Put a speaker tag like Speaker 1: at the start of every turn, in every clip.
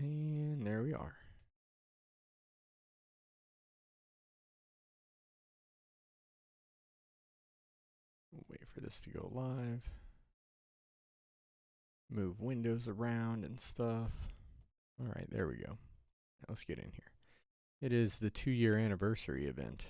Speaker 1: And there we are. We'll wait for this to go live. Move windows around and stuff. All right, there we go. Now let's get in here. It is the 2-year anniversary event.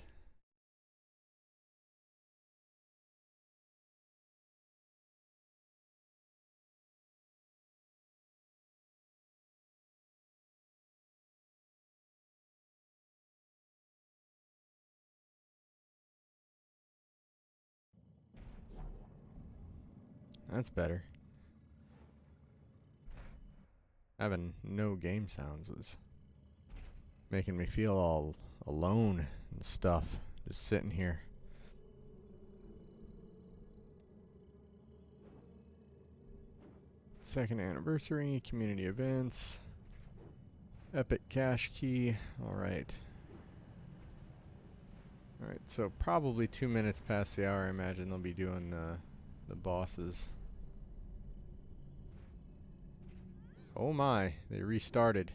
Speaker 1: That's better. Having no game sounds was making me feel all alone and stuff. Just sitting here. Second anniversary, community events, epic cache key. Alright. Alright, so probably 2 minutes past the hour, I imagine they'll be doing the bosses. Oh my, they restarted.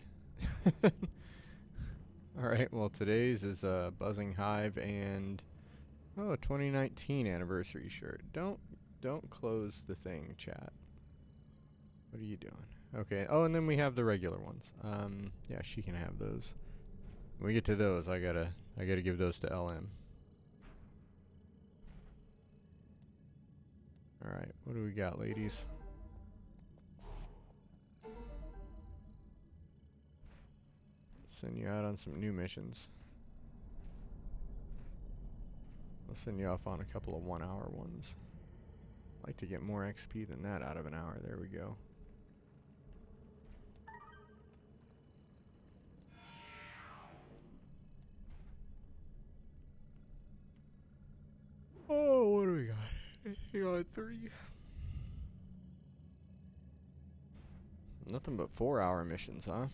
Speaker 1: Alright, well today's is Buzzing Hive and 2019 anniversary shirt. Don't close the thing, chat. What are you doing? Okay. Oh, and then we have the regular ones. Yeah, she can have those. When we get to those, I gotta give those to LM. All right. What do we got, ladies? Send you out on some new missions. I'll send you off on a couple of 1-hour ones. I'd like to get more XP than that out of an hour. There we go. Oh, what do we got? We got 3. Nothing but 4-hour missions, huh?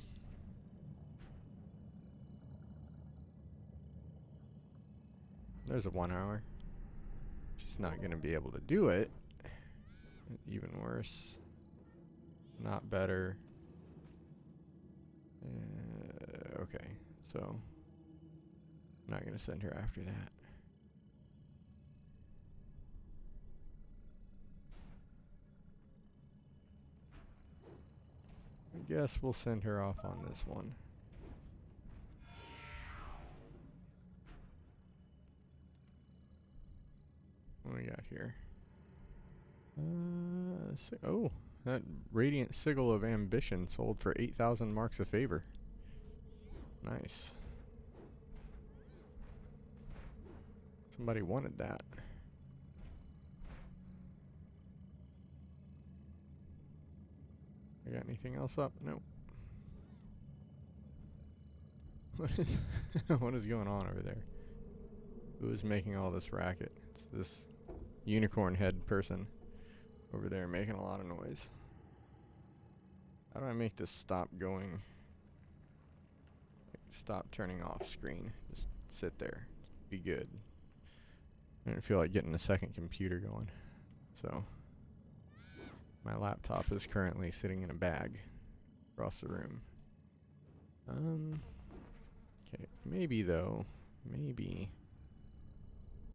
Speaker 1: There's a 1-hour. She's not gonna be able to do it. Even worse. Not better. Okay, so I'm not gonna send her after that. I guess we'll send her off on this one. What do we got here? Oh, that Radiant Sigil of Ambition sold for 8,000 marks of favor. Nice. Somebody wanted that. I got anything else up? Nope. What is what is going on over there? Who is making all this racket? It's this unicorn head person over there making a lot of noise. How do I make this stop going? Like, stop turning off screen. Just sit there. Be good. I don't feel like getting a second computer going. So my laptop is currently sitting in a bag across the room. Okay, maybe though, maybe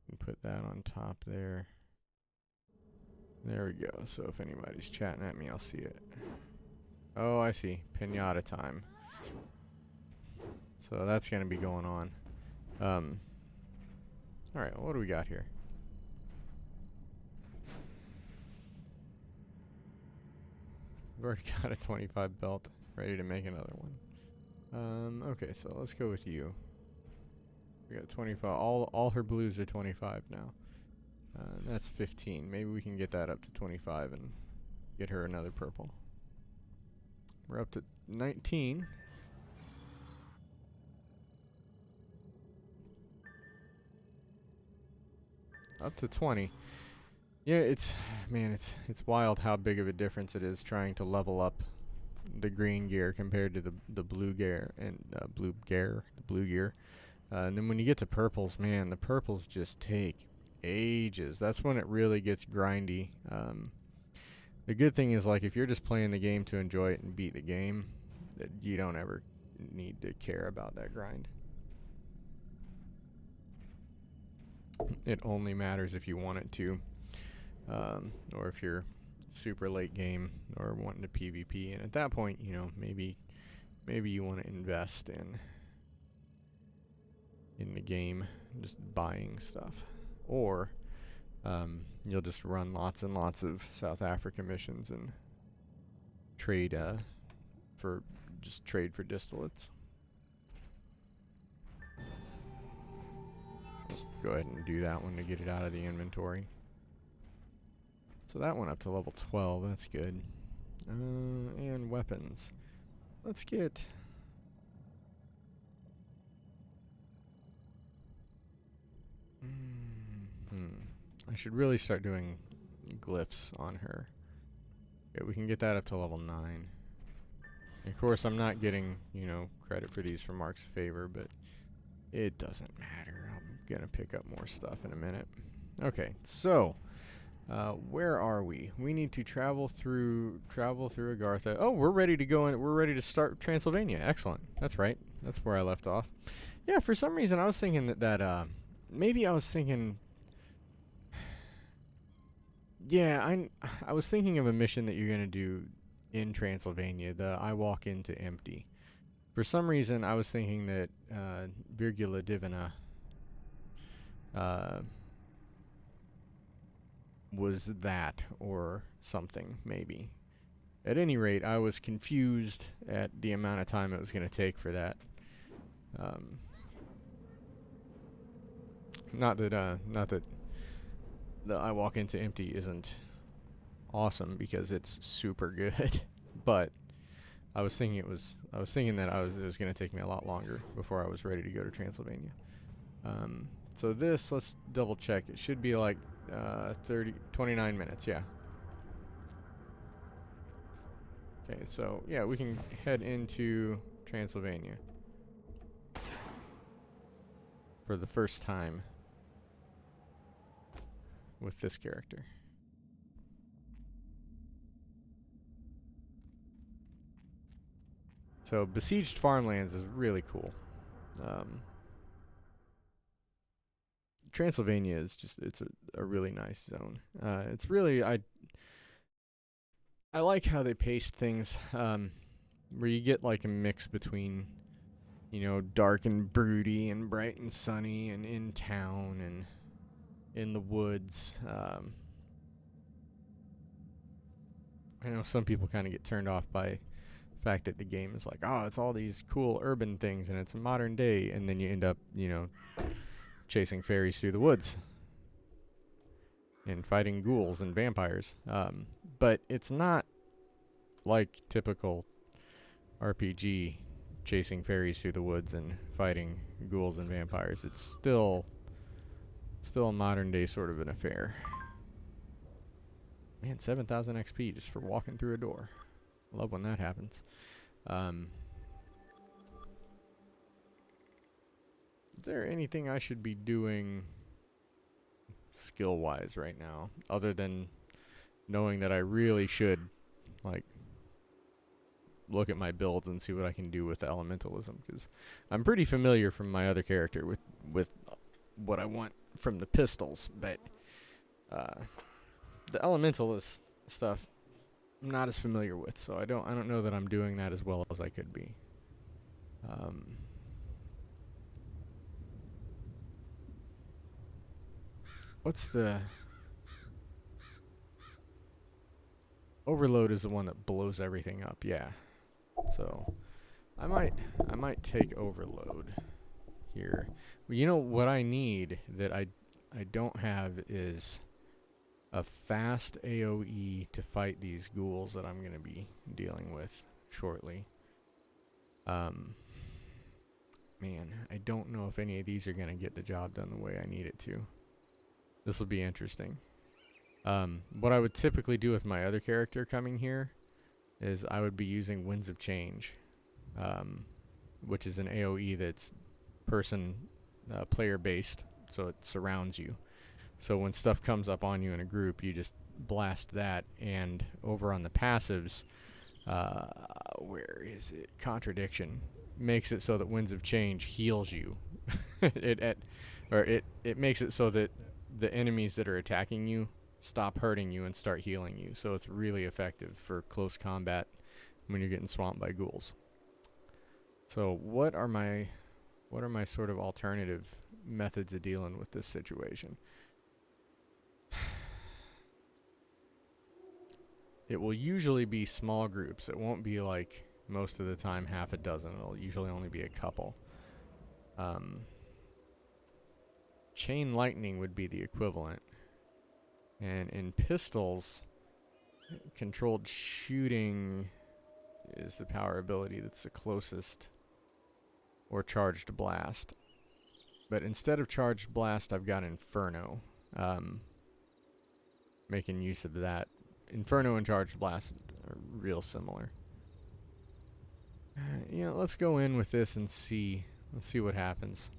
Speaker 1: we can put that on top there. There we go. So if anybody's chatting at me, I'll see it. Oh, I see. Pinata time. So that's gonna be going on. Alright, what do we got here? We've already got a 25 belt, ready to make another one. Okay, so let's go with you. We got 25. All her blues are 25 now. That's 15. Maybe we can get that up to 25 and get her another purple. We're up to 19. Up to 20. Yeah, it's wild how big of a difference it is trying to level up the green gear compared to the blue gear and blue gear. And then when you get to purples, man, the purples just take ages. That's when it really gets grindy. The good thing is, like, if you're just playing the game to enjoy it and beat the game, that you don't ever need to care about that grind. It only matters if you want it to, or if you're super late game or wanting to PvP. And at that point, you know, maybe you want to invest in the game, just buying stuff, or you'll just run lots and lots of South Africa missions and trade for distillates. Just go ahead and do that one to get it out of the inventory. So that went up to level 12. That's good. And weapons. Let's get... I should really start doing glyphs on her. Okay, we can get that up to level 9. And of course, I'm not getting, you know, credit for these for marks of favor, but it doesn't matter. I'm gonna pick up more stuff in a minute. Okay, so where are we? We need to travel through Agartha. Oh, we're ready to go in. We're ready to start Transylvania. Excellent. That's right. That's where I left off. Yeah, for some reason I was thinking that maybe I was thinking. Yeah, I was thinking of a mission that you're gonna do in Transylvania. The I Walk Into Empty. For some reason, I was thinking that Virgula Divina was that or something, maybe. At any rate, I was confused at the amount of time it was going to take for that. Not that the I Walk Into Empty isn't awesome, because it's super good, but I was thinking it was going to take me a lot longer before I was ready to go to Transylvania. So this, let's double check. It should be like 29 minutes, yeah. Okay, so yeah, we can head into Transylvania for the first time with this character. So Besieged Farmlands is really cool. Transylvania is just, it's a really nice zone. It's really, I like how they paced things, where you get like a mix between, you know, dark and broody and bright and sunny and in town and in the woods. I know some people kind of get turned off by the fact that the game is like, oh, it's all these cool urban things and it's a modern day, and then you end up, you know, chasing fairies through the woods and fighting ghouls and vampires. But it's not like typical RPG chasing fairies through the woods and fighting ghouls and vampires. It's still a modern day sort of an affair. Man, 7,000 XP just for walking through a door. Love when that happens. Is there anything I should be doing skill-wise right now, other than knowing that I really should, like, look at my builds and see what I can do with the elementalism? Because I'm pretty familiar from my other character with what I want from the pistols, but the elementalist stuff I'm not as familiar with, so I don't know that I'm doing that as well as I could be. What's the Overload is the one that blows everything up, yeah. So I might take Overload here. Well, you know what I need that I don't have is a fast AoE to fight these ghouls that I'm gonna be dealing with shortly. Man, I don't know if any of these are gonna get the job done the way I need it to. This will be interesting. What I would typically do with my other character coming here is I would be using Winds of Change, which is an AoE that's player based, so it surrounds you. So when stuff comes up on you in a group, you just blast that. And over on the passives, where is it? Contradiction makes it so that Winds of Change heals you. It makes it so that the enemies that are attacking you stop hurting you and start healing you. So it's really effective for close combat when you're getting swamped by ghouls. So what are my sort of alternative methods of dealing with this situation? It will usually be small groups. It won't be like most of the time half a dozen. It'll usually only be a couple. Chain lightning would be the equivalent. And in pistols, controlled shooting is the power ability that's the closest, or charged blast. But instead of charged blast, I've got Inferno. Making use of that. Inferno and charged blast are real similar. You know, let's go in with this and see. Let's see what happens.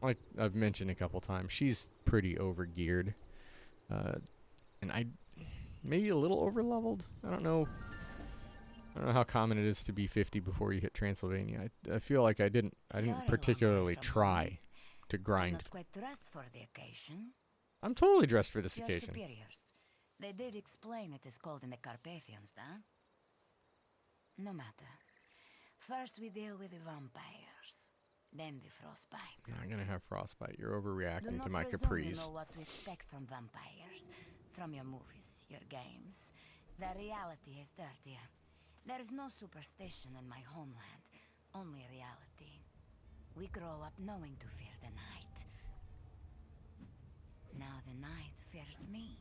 Speaker 1: Like I've mentioned a couple times, she's pretty overgeared. And maybe a little overleveled. I don't know how common it is to be 50 before you hit Transylvania. I feel like I didn't particularly try to grind.
Speaker 2: Not quite dressed for the occasion.
Speaker 1: I'm totally dressed for this
Speaker 2: Your
Speaker 1: occasion.
Speaker 2: superiors. They did explain it is cold in the Carpathians, huh? No matter. First we deal with the vampires, then the frostbite.
Speaker 1: You're not gonna have frostbite. You're overreacting
Speaker 2: Do
Speaker 1: to
Speaker 2: not
Speaker 1: my
Speaker 2: presume
Speaker 1: caprice.
Speaker 2: You know what to expect from vampires, from your movies, your games. The reality is dirtier. There is no superstition in my homeland, only reality. We grow up knowing to fear the night. Now the night fears me.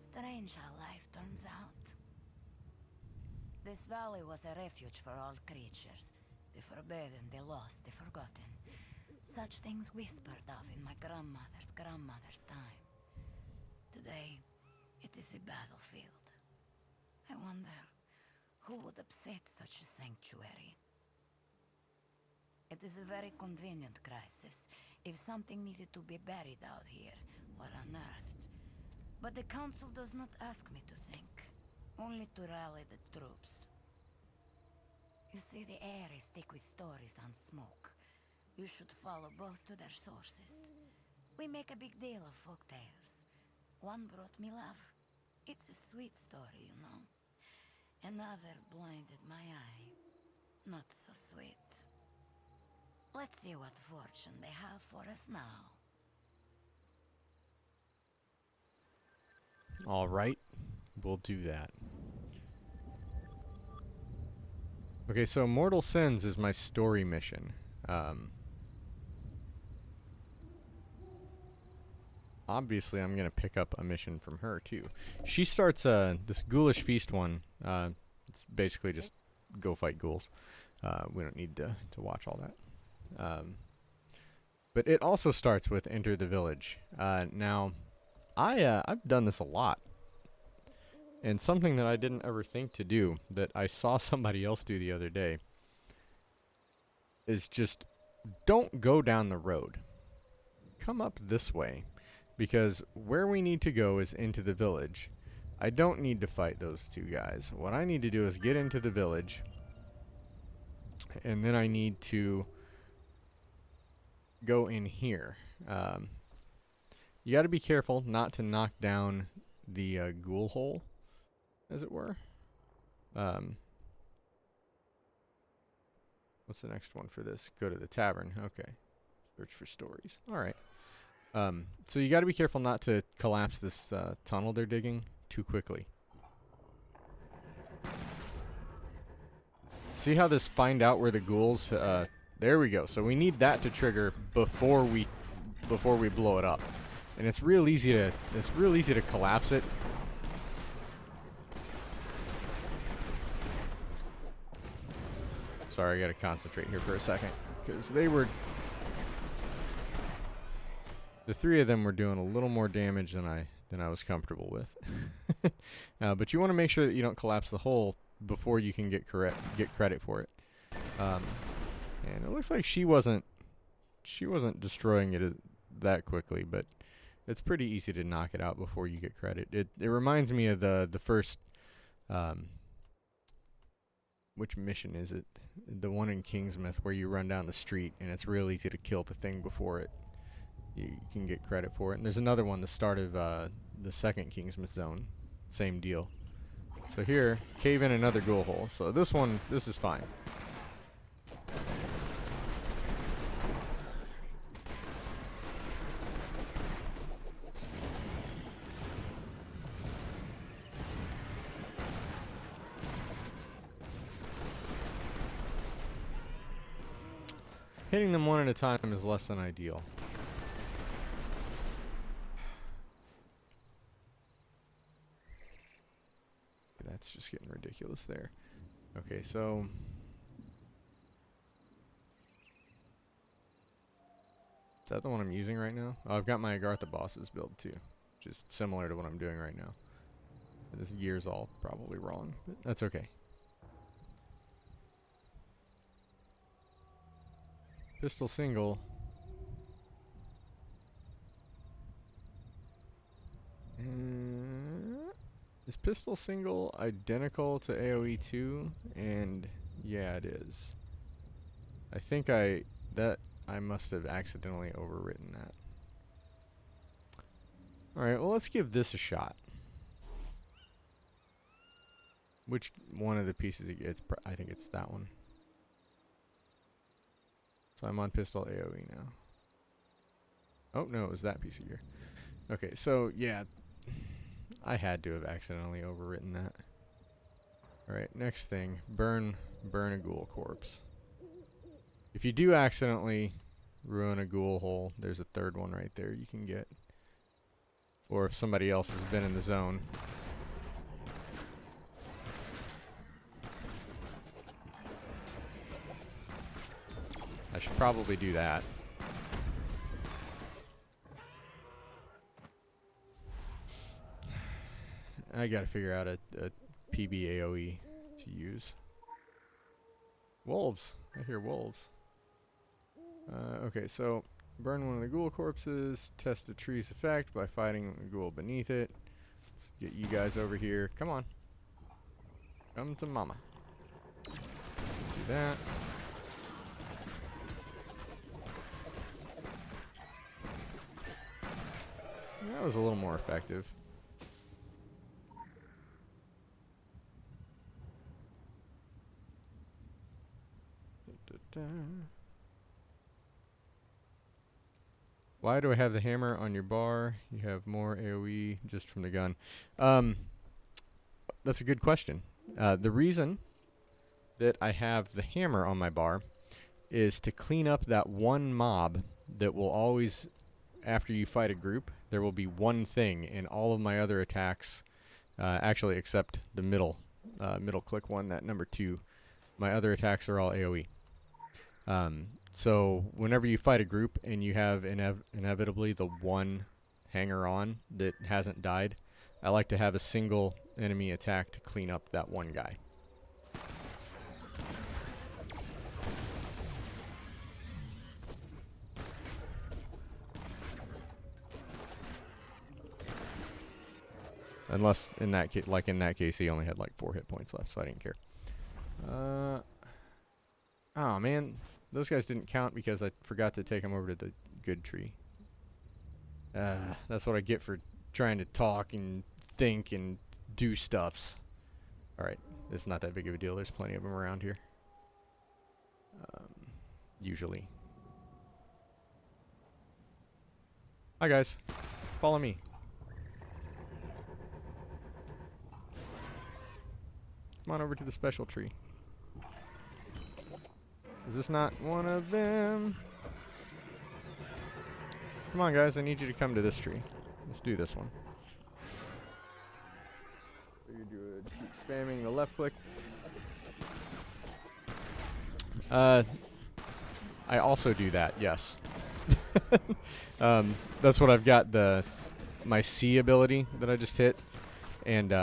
Speaker 2: Strange how life turns out. This valley was a refuge for all creatures. The forbidden, the lost, the forgotten. Such things whispered of in my grandmother's time. Today, it is a battlefield. I wonder, who would upset such a sanctuary? It is a very convenient crisis, if something needed to be buried out here, or unearthed. But the council does not ask me to think, only to rally the troops. You see, the air is thick with stories on smoke. You should follow both to their sources. We make a big deal of folk tales. One brought me love. It's a sweet story, you know. Another blinded my eye. Not so sweet. Let's see what fortune they have for us now.
Speaker 1: All right, we'll do that. Okay, so Mortal Sins is my story mission. Obviously, I'm going to pick up a mission from her, too. She starts this Ghoulish Feast one. It's basically just go fight ghouls. We don't need to watch all that. But it also starts with Enter the Village. Now, I've done this a lot. And something that I didn't ever think to do, that I saw somebody else do the other day, is just don't go down the road. Come up this way. Because where we need to go is into the village. I don't need to fight those two guys. What I need to do is get into the village. And then I need to go in here. You got to be careful not to knock down the ghoul hole, as it were. What's the next one for this? Go to the tavern. Okay. Search for stories. All right. So you got to be careful not to collapse this tunnel they're digging too quickly. See how this find out where the ghouls? There we go. So we need that to trigger before we blow it up, and it's real easy to collapse it. Sorry, I got to concentrate here for a second because the three of them were doing a little more damage than I was comfortable with. But you want to make sure that you don't collapse the hole before you can get credit for it. And it looks like she wasn't destroying it that quickly, but it's pretty easy to knock it out before you get credit. It reminds me of the first which mission is it? The one in Kingsmouth where you run down the street and it's real easy to kill the thing before you can get credit for it. And there's another one, the start of the second Kingsmouth zone. Same deal. So here, cave in another ghoul hole. So this is fine. Hitting them one at a time is less than ideal. That's just getting ridiculous there. Okay, so is that the one I'm using right now? Oh, I've got my Agartha bosses built too, which is similar to what I'm doing right now. This gear's all probably wrong, but that's okay. Pistol single. Is pistol single identical to AoE 2? And yeah, it is. I think I must have accidentally overwritten that. Alright, well let's give this a shot. Which one of the pieces it gets? I think it's that one. So I'm on pistol AoE now. Oh no, it was that piece of gear. Okay, so yeah, I had to have accidentally overwritten that. Alright, next thing, burn a ghoul corpse. If you do accidentally ruin a ghoul hole, there's a third one right there you can get. Or if somebody else has been in the zone. I should probably do that. I gotta figure out a PB AoE to use. Wolves! I hear wolves. Okay, so burn one of the ghoul corpses, test the tree's effect by fighting the ghoul beneath it. Let's get you guys over here. Come on. Come to mama. Do that. That was a little more effective. Why do I have the hammer on your bar? You have more AoE just from the gun. That's a good question. The reason that I have the hammer on my bar is to clean up that one mob that will always, after you fight a group, there will be one thing in all of my other attacks, actually except the middle click one, that number 2. My other attacks are all AoE. So whenever you fight a group and you have inevitably the one hanger-on that hasn't died, I like to have a single enemy attack to clean up that one guy. Unless in that case, like in that case, he only had like 4 hit points left, so I didn't care. Oh man, those guys didn't count because I forgot to take them over to the good tree. That's what I get for trying to talk and think and do stuffs. Alright, it's not that big of a deal. There's plenty of them around here. Usually. Hi guys, follow me. Come on over to the special tree. Is this not one of them? Come on guys, I need you to come to this tree. Let's do this one. So you do it, keep spamming the left click. I also do that, yes. That's what I've got, my C ability that I just hit. And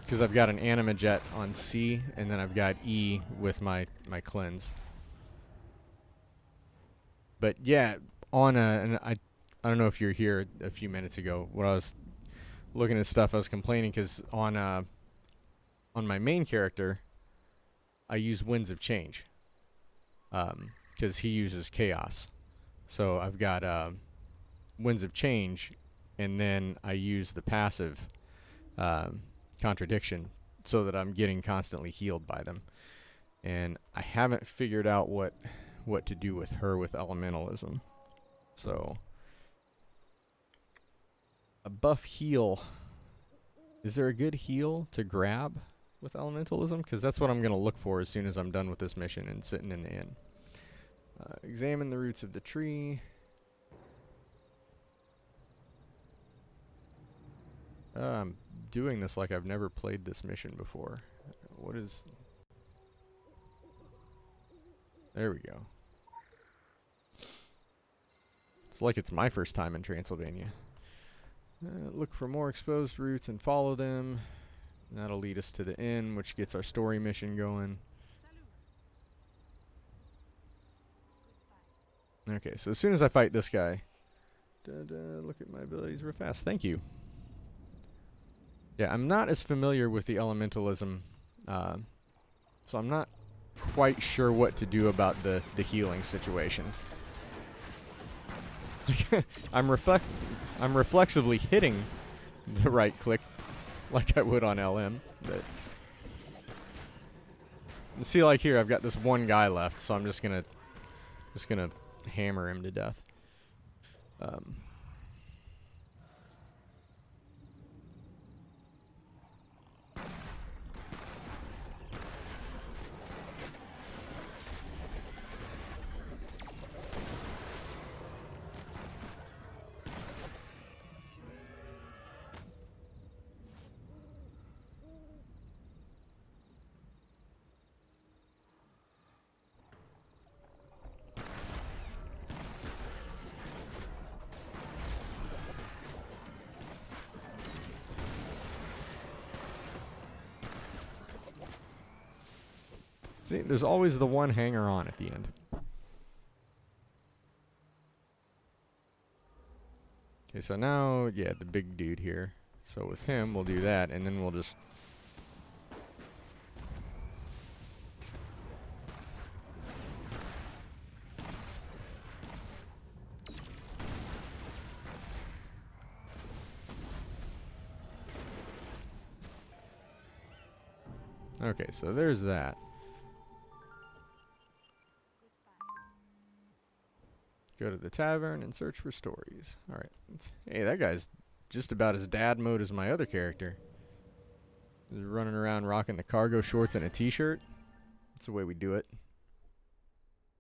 Speaker 1: because I've got an Animajet on C, and then I've got E with my cleanse. But yeah, on and I don't know if you're here a few minutes ago when I was looking at stuff. I was complaining because on my main character, I use Winds of Change, because he uses Chaos. So I've got Winds of Change, and then I use the passive Contradiction, so that I'm getting constantly healed by them. And I haven't figured out what to do with her with Elementalism. So a buff heal. Is there a good heal to grab with Elementalism? Because that's what I'm going to look for as soon as I'm done with this mission and sitting in the inn. Examine the roots of the tree. I'm doing this like I've never played this mission before. What is... There we go. It's like it's my first time in Transylvania. Look for more exposed roots and follow them. And that'll lead us to the inn, which gets our story mission going. Okay, so as soon as I fight this guy... look at my abilities real fast. Thank you. Yeah, I'm not as familiar with the Elementalism, so I'm not quite sure what to do about the healing situation. I'm reflexively hitting the right click like I would on LM, but you see, like here, I've got this one guy left, so I'm just gonna hammer him to death. See, there's always the one hanger on at the end. Okay, so now, yeah, the big dude here. So with him, we'll do that, and then we'll just... Okay, so there's that. Go to the tavern and search for stories. Alright. Hey, that guy's just about as dad mode as my other character. He's running around rocking the cargo shorts and a t-shirt. That's the way we do it.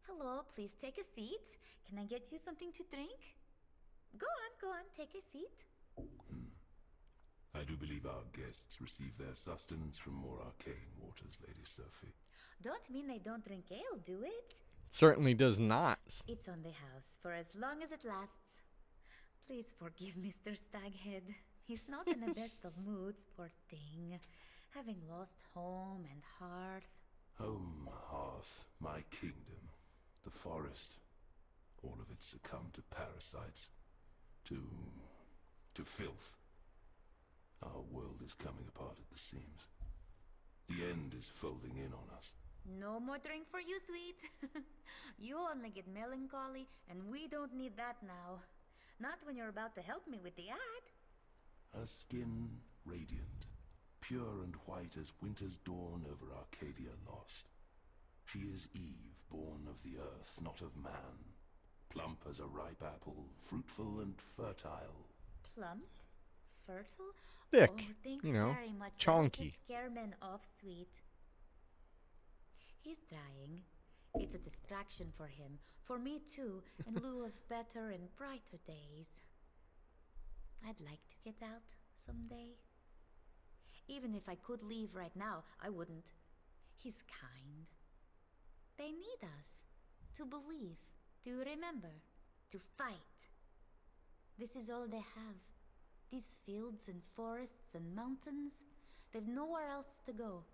Speaker 3: Hello, please take a seat. Can I get you something to drink? Go on, take a seat.
Speaker 4: I do believe our guests receive their sustenance from more arcane waters, Lady Sophie.
Speaker 3: Don't mean they don't drink ale, do it?
Speaker 1: Certainly does not.
Speaker 3: It's on the house for as long as it lasts. Please forgive Mr. Staghead. He's not in the best of moods, poor thing. Having lost home and hearth.
Speaker 4: Home, hearth, my kingdom, the forest. All of it succumbed to parasites. To filth. Our world is coming apart at the seams. The end is folding in on us.
Speaker 3: No more drink for you, sweet. You only get melancholy, and we don't need that now. Not when you're about to help me with the ad.
Speaker 4: Her skin radiant, pure and white as winter's dawn over Arcadia lost. She is Eve, born of the earth, not of man. Plump as a ripe apple, fruitful and fertile.
Speaker 3: Plump? Fertile?
Speaker 1: Thick,
Speaker 3: Oh, thanks
Speaker 1: you know,
Speaker 3: very much.
Speaker 1: chonky.
Speaker 3: To scare men off, sweet. He's trying. It's a distraction for him, for me too, in lieu of better and brighter days. I'd like to get out someday. Even if I could leave right now, I wouldn't. He's kind. They need us. To believe, to remember, to fight. This is all they have. These fields and forests and mountains. They've nowhere else to go.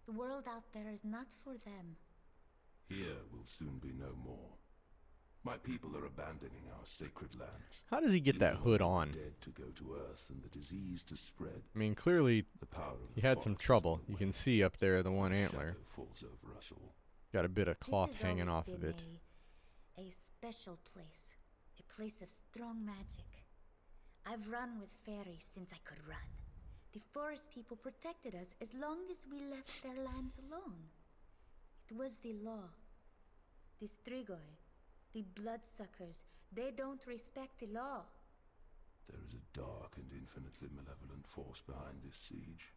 Speaker 3: The world out there is not for them.
Speaker 4: Here will soon be no more. My people are abandoning our sacred lands.
Speaker 1: How does he get that
Speaker 4: leaving
Speaker 1: hood
Speaker 4: only
Speaker 1: on?
Speaker 4: the dead to go to Earth and the disease to spread.
Speaker 1: I mean, clearly
Speaker 4: The power of
Speaker 1: he
Speaker 4: the
Speaker 1: had some
Speaker 4: forest is
Speaker 1: trouble.
Speaker 4: on the
Speaker 1: You
Speaker 4: way.
Speaker 1: can see up there the one
Speaker 4: The
Speaker 1: antler.
Speaker 4: shadow falls over us all.
Speaker 1: Got a bit of cloth
Speaker 3: This has
Speaker 1: hanging
Speaker 3: always
Speaker 1: off of
Speaker 3: been
Speaker 1: it.
Speaker 3: A special place. A place of strong magic. I've run with fairies since I could run. The forest people protected us as long as we left their lands alone. It was the law. The Strigoi, the bloodsuckers, they don't respect the law.
Speaker 4: There is a dark and infinitely malevolent force behind this siege.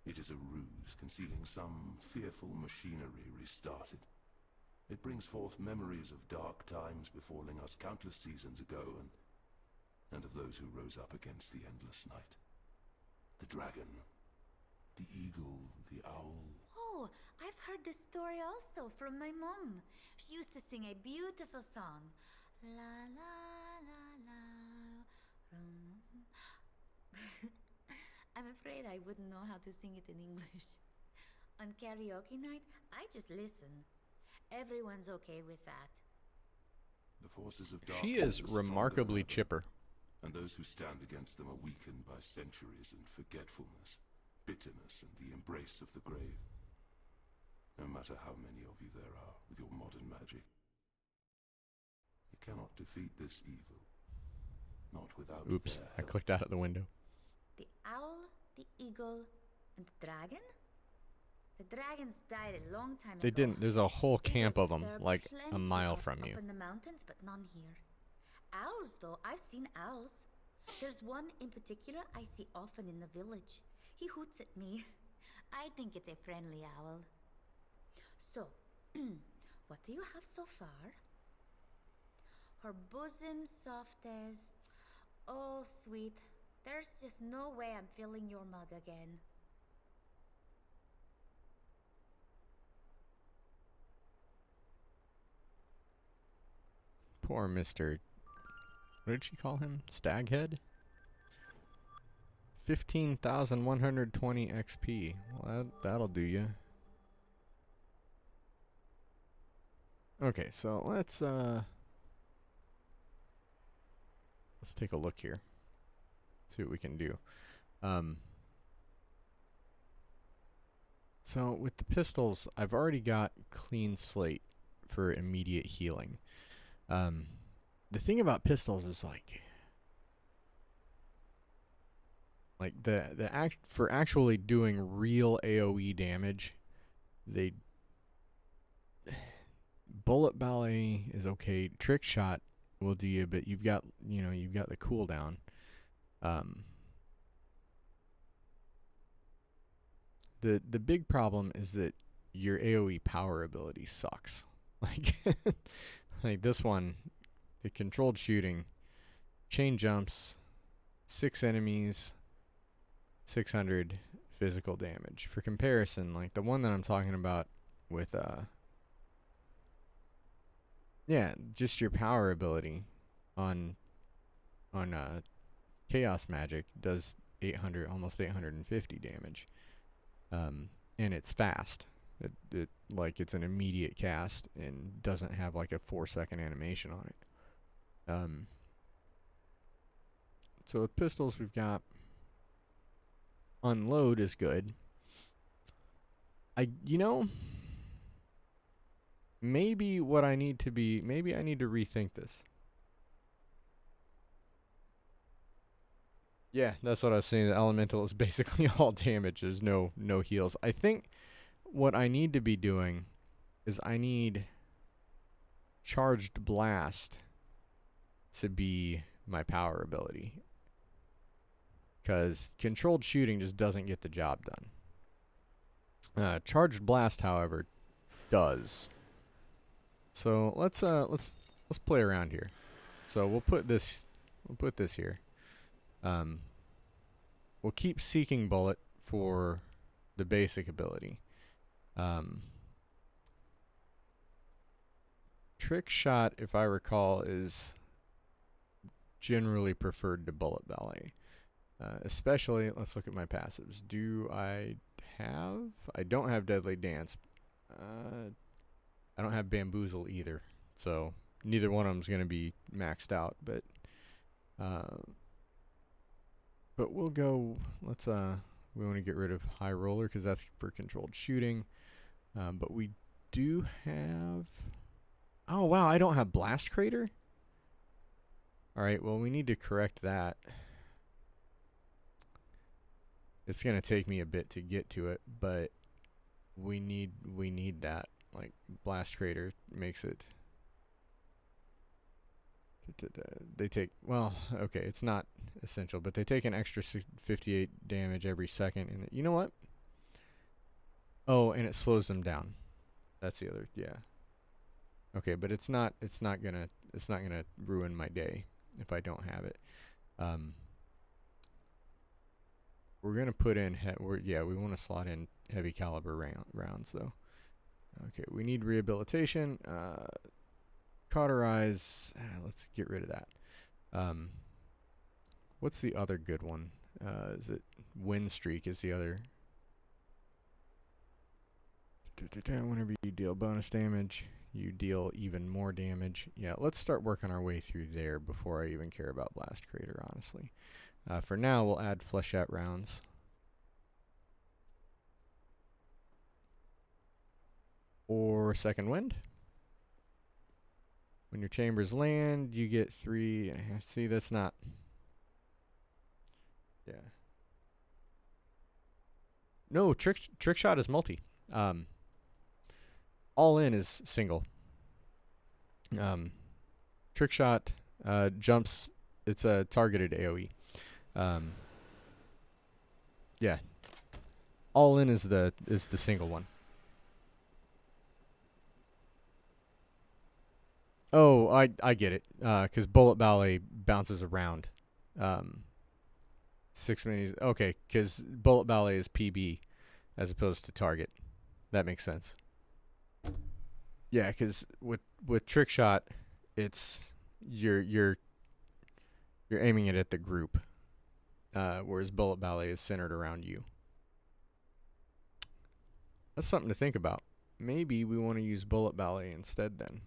Speaker 4: It is a ruse concealing some fearful machinery restarted. It brings forth memories of dark times befalling us countless seasons ago, and of those who rose up against the endless night. The dragon, the eagle, the owl.
Speaker 3: Oh, I've heard this story also from my mom. She used to sing a beautiful song. La la la la. rum. I'm afraid I wouldn't know how to sing it in English. On karaoke night, I just listen. Everyone's okay with that.
Speaker 4: The forces of darkness
Speaker 1: She is
Speaker 4: are stronger than
Speaker 1: remarkably
Speaker 4: ever,
Speaker 1: chipper.
Speaker 4: and those who stand against them are weakened by centuries and forgetfulness, bitterness, and the embrace of the grave. No matter how many of you there are with your modern magic, you cannot defeat this evil. Not without
Speaker 1: Oops,
Speaker 4: their
Speaker 1: I
Speaker 4: help.
Speaker 1: clicked out of the window.
Speaker 3: The owl, the eagle, and the dragon? The dragons died a long time
Speaker 1: They
Speaker 3: ago.
Speaker 1: didn't. There's a whole camp
Speaker 3: Eagles,
Speaker 1: of them,
Speaker 3: there are
Speaker 1: like a
Speaker 3: plenty
Speaker 1: mile
Speaker 3: of
Speaker 1: from you.
Speaker 3: Up in the mountains, but none here. Owls, though, I've seen owls. There's one in particular I see often in the village. He hoots at me. I think it's a friendly owl. So, what do you have so far? Her bosom soft as... Oh, sweet. There's just no way I'm filling your mug again.
Speaker 1: Poor Mr. What did she call him? Staghead? 15,120 XP. Well, that'll do you. Okay, so let's take a look here. See what we can do. So with the pistols, I've already got clean slate for immediate healing. The thing about pistols is for actually doing real AoE damage, bullet ballet is okay. Trick shot will do you, but you've got the cooldown. The big problem is that your AoE power ability sucks. Like this one, the controlled shooting, chain jumps, 6 enemies, 600 physical damage. For comparison, like the one that I'm talking about with just your power ability on chaos magic does 800, almost 850 damage. And it's fast. It's an immediate cast and doesn't have like a 4-second animation on it. So with pistols, we've got unload is good. Maybe I need to rethink this. Yeah, that's what I was saying. The elemental is basically all damage. There's no heals. I think what I need to be doing is I need charged blast to be my power ability. Because controlled shooting just doesn't get the job done. Charged blast, however, does. So let's play around here. So we'll put this here. We'll keep seeking bullet for the basic ability. Trick shot, if I recall, is generally preferred to bullet ballet. Especially, let's look at my passives. Do I have? I don't have Deadly Dance. I don't have Bamboozle either. So neither one of them's going to be maxed out. But we'll go, we want to get rid of High Roller because that's for controlled shooting. But we do have, oh wow, I don't have Blast Crater? Alright, well we need to correct that. It's going to take me a bit to get to it, but we need that. Like, Blast Crater makes it, they take, well, okay, it's not essential, but they take an extra 58 damage every second, and you know what? Oh, and it slows them down. That's the other, yeah. Okay, but it's not gonna ruin my day if I don't have it. We're gonna put in, we want to slot in heavy caliber rounds though. Okay, we need rehabilitation. Cauterize, let's get rid of that. What's the other good one? Is it Wind Streak is the other. Whenever you deal bonus damage, you deal even more damage. Yeah, let's start working our way through there before I even care about Blast Crater, honestly. For now, we'll add Flechette rounds. Or Second Wind. When your chambers land, you get 3.5. See, that's not. Yeah. No, trick shot is multi. All in is single. Trick shot jumps. It's a targeted AOE. Yeah. All in is the single one. Oh, I get it. 'Cause Bullet Ballet bounces around. 6 minis. Okay, 'cause Bullet Ballet is PB as opposed to target. That makes sense. Yeah, 'cause with trick shot, it's you're aiming it at the group, whereas Bullet Ballet is centered around you. That's something to think about. Maybe we want to use Bullet Ballet instead then.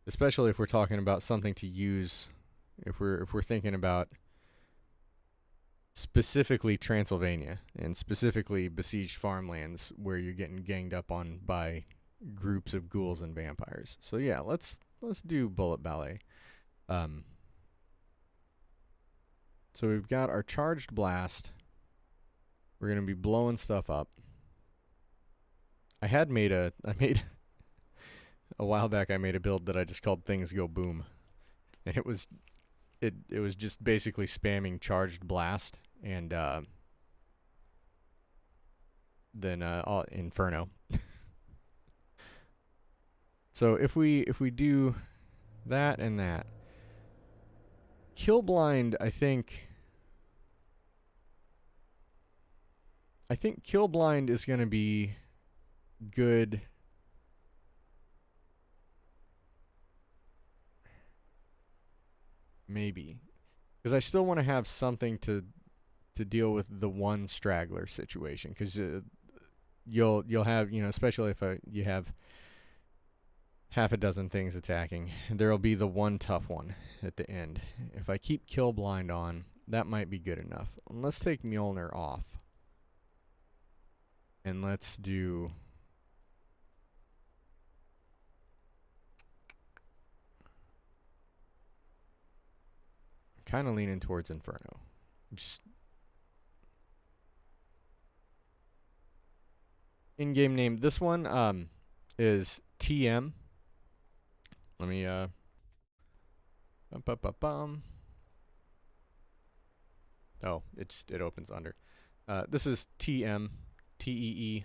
Speaker 1: Especially if we're talking about something to use, if we're thinking about specifically Transylvania and specifically besieged farmlands where you're getting ganged up on by groups of ghouls and vampires. So yeah, let's do Bullet Ballet. So we've got our charged blast. We're gonna be blowing stuff up. I made a while back. I made a build that I just called Things Go Boom, and it was just basically spamming charged blast and then Inferno. So if we do that and that, Kill Blind, I think Kill Blind is going to be good. Maybe. Because I still want to have something to deal with the one straggler situation. Because you'll have, especially if you have half a dozen things attacking, there'll be the one tough one at the end. If I keep Kill Blind on, that might be good enough. And let's take Mjolnir off. And let's do... kind of leaning towards Inferno. Just in-game name. This one is TM. Let me oh, it opens under. This is TM, TEE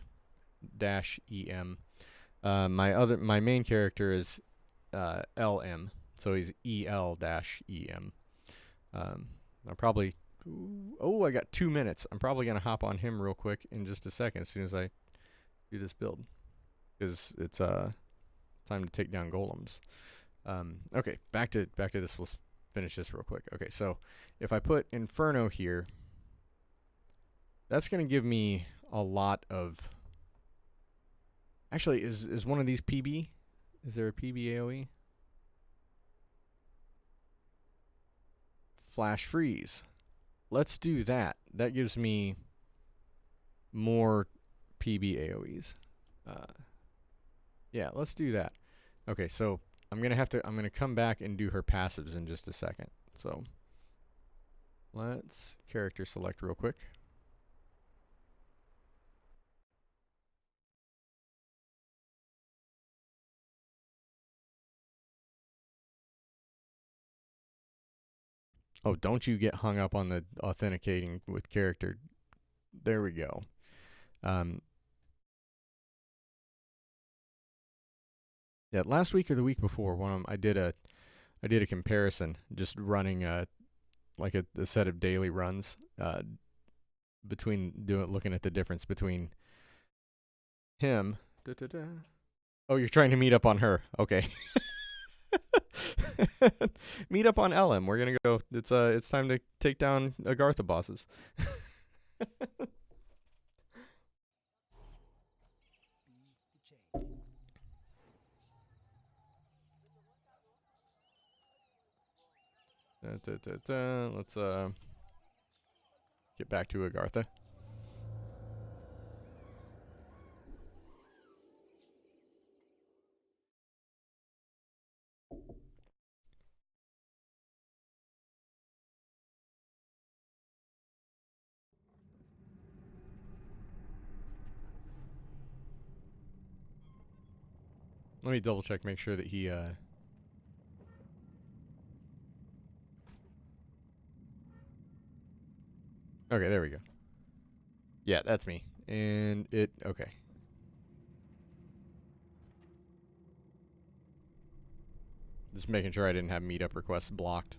Speaker 1: dash EM. My main character is LM, so he's EL dash EM. I'll probably, I got 2 minutes. I'm probably gonna hop on him real quick in just a second as soon as I do this build, because it's time to take down golems. Okay, back to this. We'll finish this real quick. Okay, so if I put Inferno here, that's going to give me a lot of... Actually, is one of these PB? Is there a PB AoE? Flash freeze. Let's do that. That gives me more PB AoEs. Yeah, let's do that. Okay, so I'm gonna come back and do her passives in just a second. So let's character select real quick. Oh, don't you get hung up on the authenticating with character. There we go. Yeah, last week or the week before, I did a comparison, just running like a set of daily runs looking at the difference between him. Oh, you're trying to meet up on her. Okay. Meet up on LM. We're gonna go. It's time to take down Agartha bosses. Let's get back to Agartha. Let me double check, make sure that he Okay, there we go. Yeah, that's me. And okay. Just making sure I didn't have meetup requests blocked.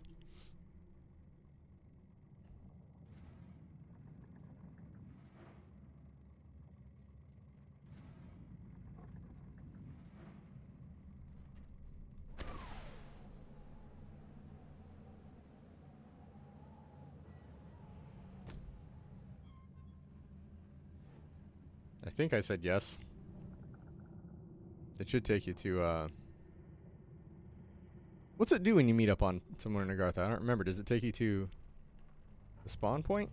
Speaker 1: I think I said yes. It should take you to, what's it do when you meet up on someone in Agartha? I don't remember. Does it take you to the spawn point?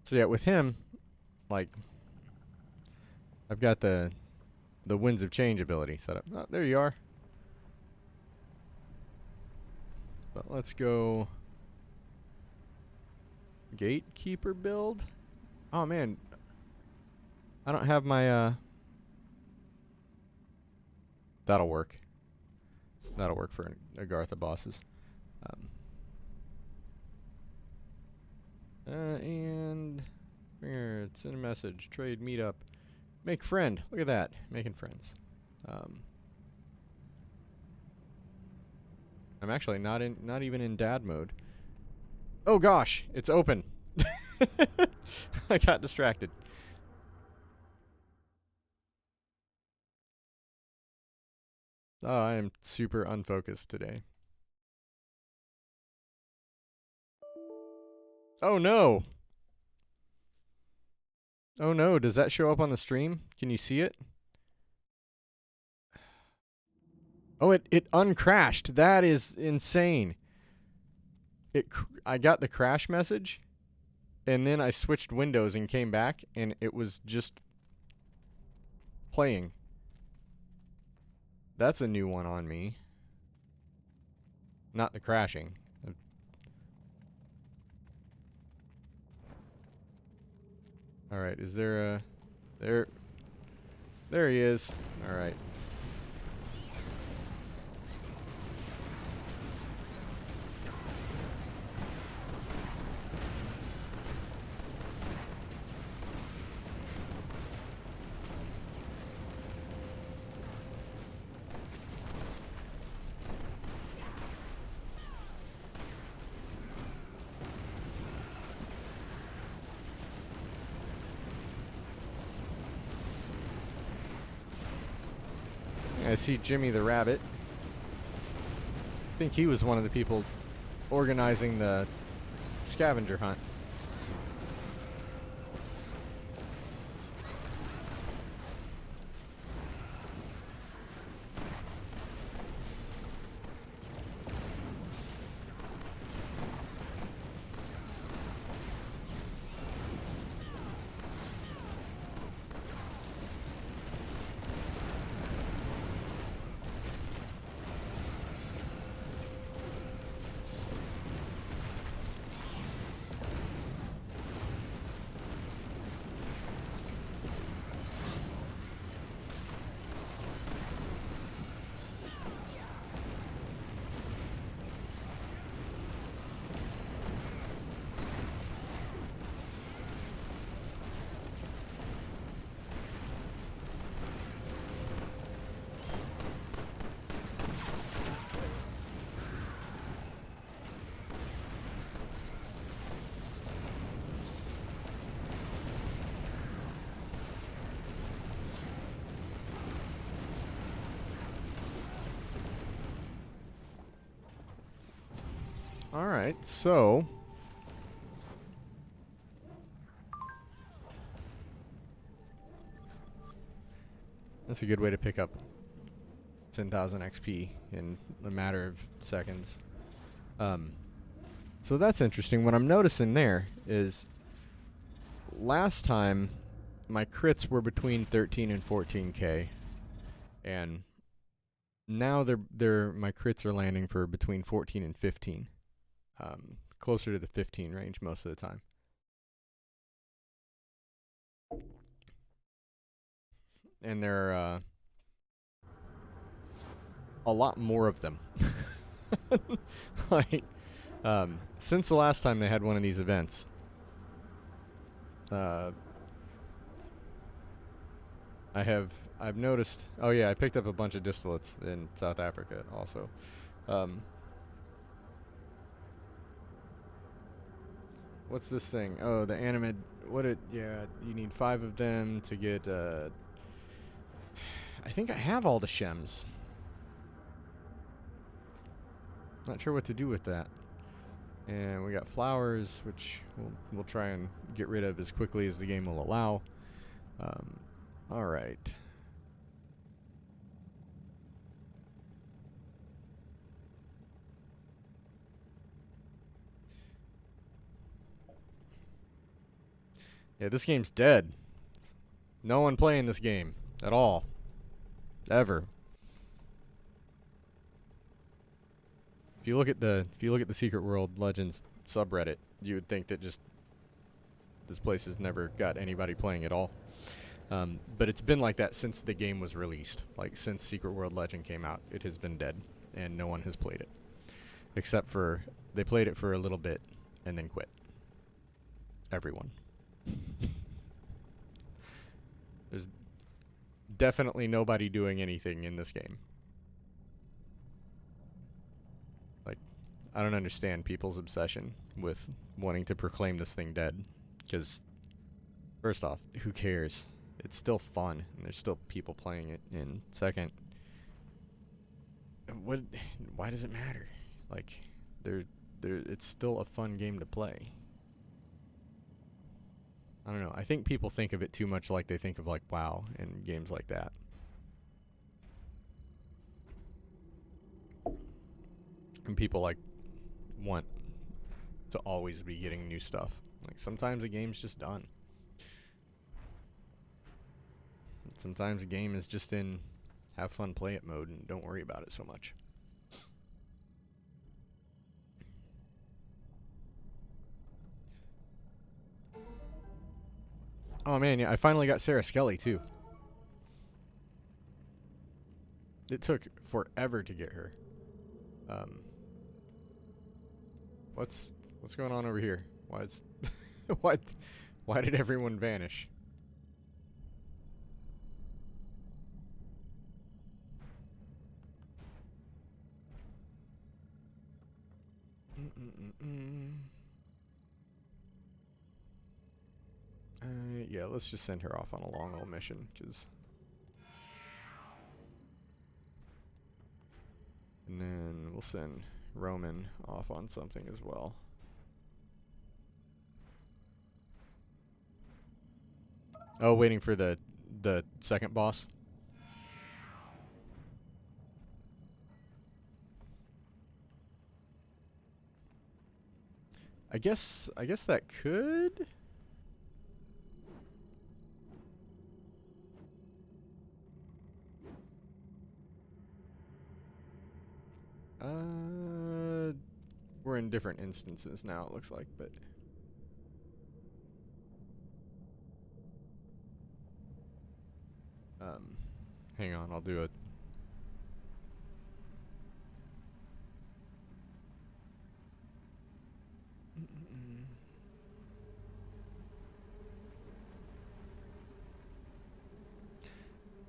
Speaker 1: So yeah, with him, like, I've got the Winds of Change ability set up. Oh, there you are. But let's go Gatekeeper build. Oh man, I don't have my that'll work. That'll work for Agartha bosses. And here, send a message, trade, meetup, make friend. Look at that, making friends. I'm actually not even in dad mode. Oh gosh, it's open. I got distracted. Oh, I am super unfocused today. Oh no! Oh no, does that show up on the stream? Can you see it? Oh, it uncrashed. That is insane. I got the crash message, and then I switched windows and came back, and it was just playing. That's a new one on me. Not the crashing. Alright, is there a... There he is. Alright. I see Jimmy the Rabbit. think he was one of the people organizing the scavenger hunt. Alright, so that's a good way to pick up 10,000 XP in a matter of seconds. So that's interesting. What I'm noticing there is last time my crits were between 13 and 14k, and now my crits are landing for between 14 and 15. Closer to the 15 range most of the time. And there are a lot more of them. Like, since the last time they had one of these events, I've noticed. Oh yeah, I picked up a bunch of distillates in South Africa also. What's this thing? Oh, the animate. Yeah, you need 5 of them to get. I think I have all the shems. Not sure what to do with that. And we got flowers, which we'll try and get rid of as quickly as the game will allow. All right. Yeah, this game's dead. No one playing this game at all. Ever. If you look at the Secret World Legends subreddit, you would think that just this place has never got anybody playing at all. But it's been like that since the game was released. Like, since Secret World Legend came out, it has been dead, and no one has played it. Except for, they played it for a little bit, and then quit. Everyone. There's definitely nobody doing anything in this game. Like, I don't understand people's obsession with wanting to proclaim this thing dead. Because, first off, who cares? It's still fun, and there's still people playing it. And second, why does it matter? Like, it's still a fun game to play. I don't know. I think people think of it too much like they think of, like, WoW and games like that. And people, like, want to always be getting new stuff. Like, sometimes a game's just done. Sometimes a game is just in have fun, play it mode, and don't worry about it so much. Oh man, yeah, I finally got Sarah Skelly too. It took forever to get her. What's going on over here? Why did everyone vanish? Yeah, let's just send her off on a long old mission, and then we'll send Roman off on something as well. Oh, waiting for the second boss. I guess that could. We're in different instances now, it looks like, but hang on, I'll do it.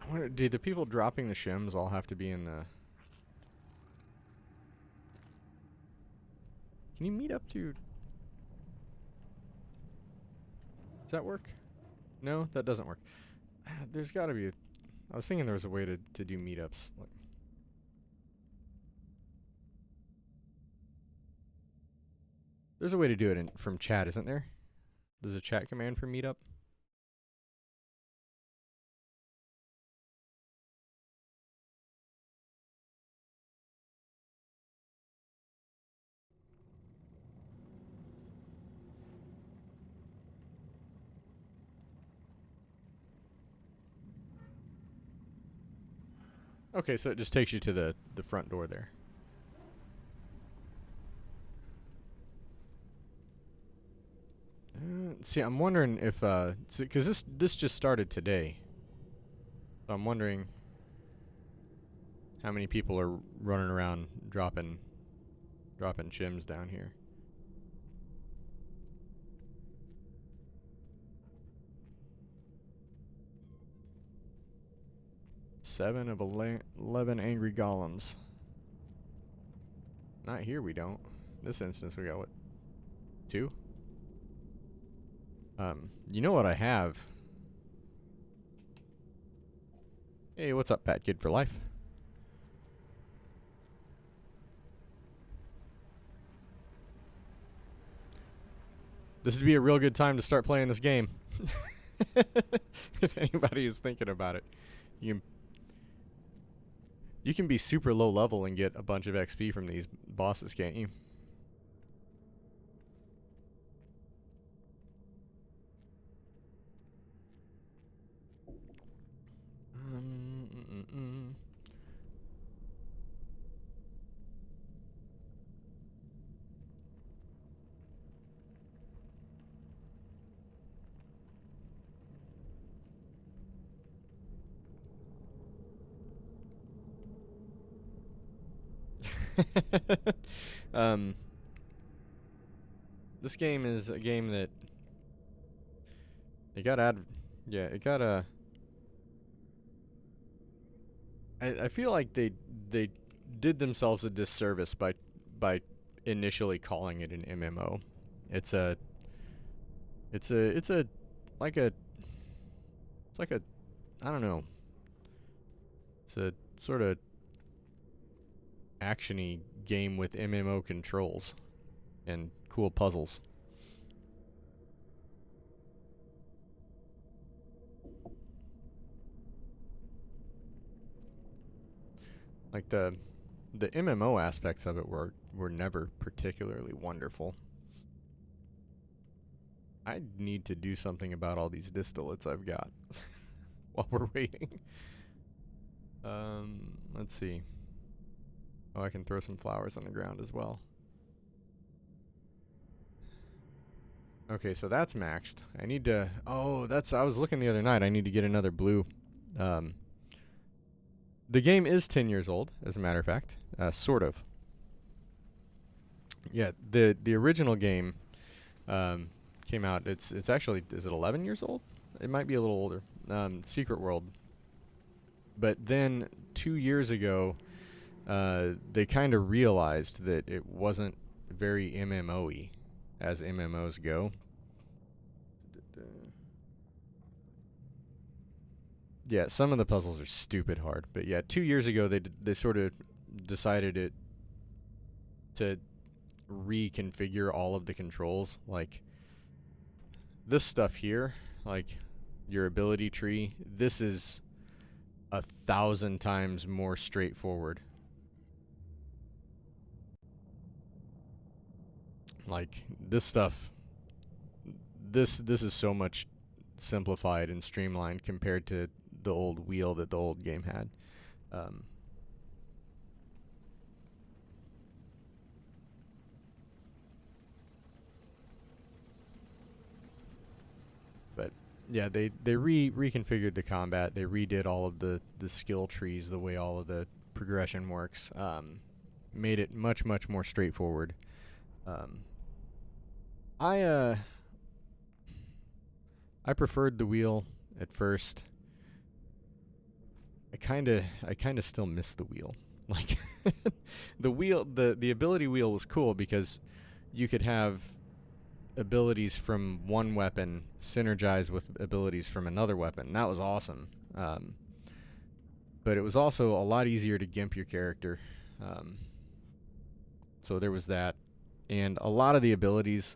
Speaker 1: I wonder, do the people dropping the shims all have to be in the... Can you meet up to... Does that work? No, that doesn't work. There's gotta be a... I was thinking there was a way to do meetups. Like, there's a way to do it from chat, isn't there? There's a chat command for meetup. Okay, so it just takes you to the front door there. See, I'm wondering if, because this just started today. So I'm wondering how many people are running around dropping shims down here. Seven of 11 angry golems. Not here, we don't. In this instance, we got what? 2? You know what I have? Hey, what's up, Pat Kid for Life? This would be a real good time to start playing this game. If anybody is thinking about it. You can be super low level and get a bunch of XP from these bosses, can't you? This game is a game that it got it got a. I feel like they did themselves a disservice by initially calling it an MMO. It's like a I don't know. It's a sort of actiony game with MMO controls and cool puzzles. Like the MMO aspects of it were never particularly wonderful. I need to do something about all these distillates I've got while we're waiting. Let's see. Oh, I can throw some flowers on the ground as well. Okay, so that's maxed. I need to... Oh, I was looking the other night. I need to get another blue. The game is 10 years old, as a matter of fact. Sort of. Yeah, the original game came out. It's actually... Is it 11 years old? It might be a little older. Secret World. But then 2 years ago, they kind of realized that it wasn't very MMO-y, as MMOs go. Yeah, some of the puzzles are stupid hard, but yeah, 2 years ago they sort of decided to reconfigure all of the controls. Like this stuff here, like your ability tree, this is 1,000 times more straightforward. Like this stuff, this is so much simplified and streamlined compared to the old wheel that the old game had. But yeah, they reconfigured the combat. They redid all of the skill trees, the way all of the progression works. Made it much more straightforward. I preferred the wheel at first. I kind of still miss the wheel. Like the wheel, the ability wheel was cool because you could have abilities from one weapon synergize with abilities from another weapon. That was awesome. But it was also a lot easier to gimp your character. So there was that, and a lot of the abilities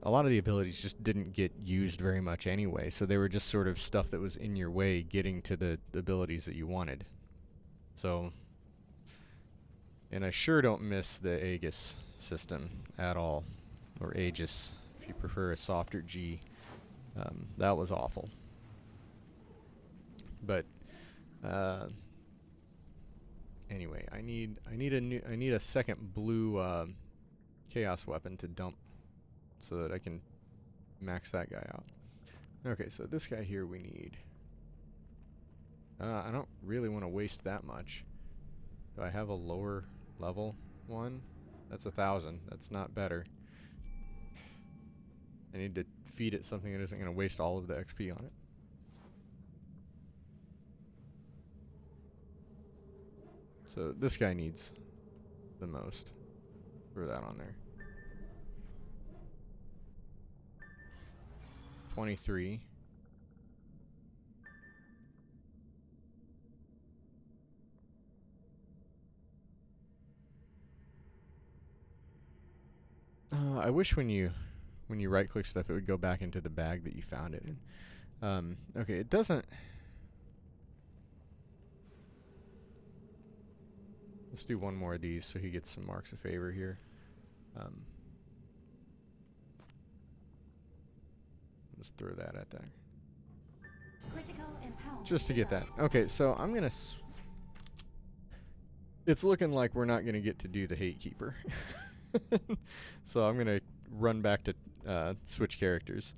Speaker 1: just didn't get used very much anyway, so they were just sort of stuff that was in your way getting to the abilities that you wanted. So, and I sure don't miss the Aegis system at all, or Aegis, if you prefer a softer G. That was awful. But, anyway, I need a second blue, chaos weapon to dump so that I can max that guy out. Okay, so this guy here we need. I don't really want to waste that much. Do I have a lower level one? That's 1,000. That's not better. I need to feed it something that isn't going to waste all of the XP on it. So this guy needs the most. Throw that on there. 23. I wish when you right-click stuff, it would go back into the bag that you found it in. Okay, it doesn't. Let's do one more of these so he gets some marks of favor here. Just throw that at that. Just to get that. Okay, so I'm gonna. It's looking like we're not gonna get to do the Hate Keeper. So I'm gonna run back to switch characters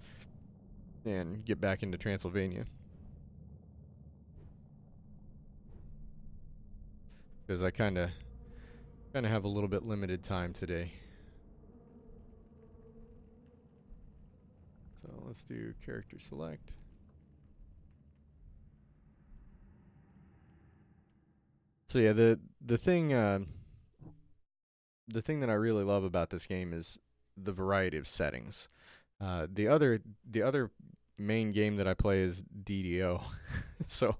Speaker 1: and get back into Transylvania. Because I kind of have a little bit limited time today. So let's do character select. So yeah, the thing that I really love about this game is the variety of settings. The other main game that I play is DDO. So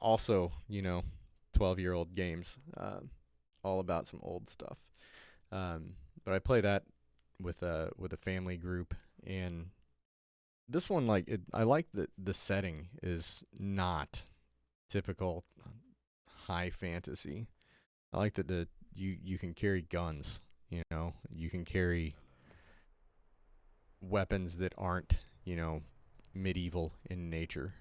Speaker 1: also, 12-year-old games, all about some old stuff. But I play that with a family group, and this one, I like that the setting is not typical high fantasy. I like that you can carry guns, you can carry weapons that aren't, medieval in nature.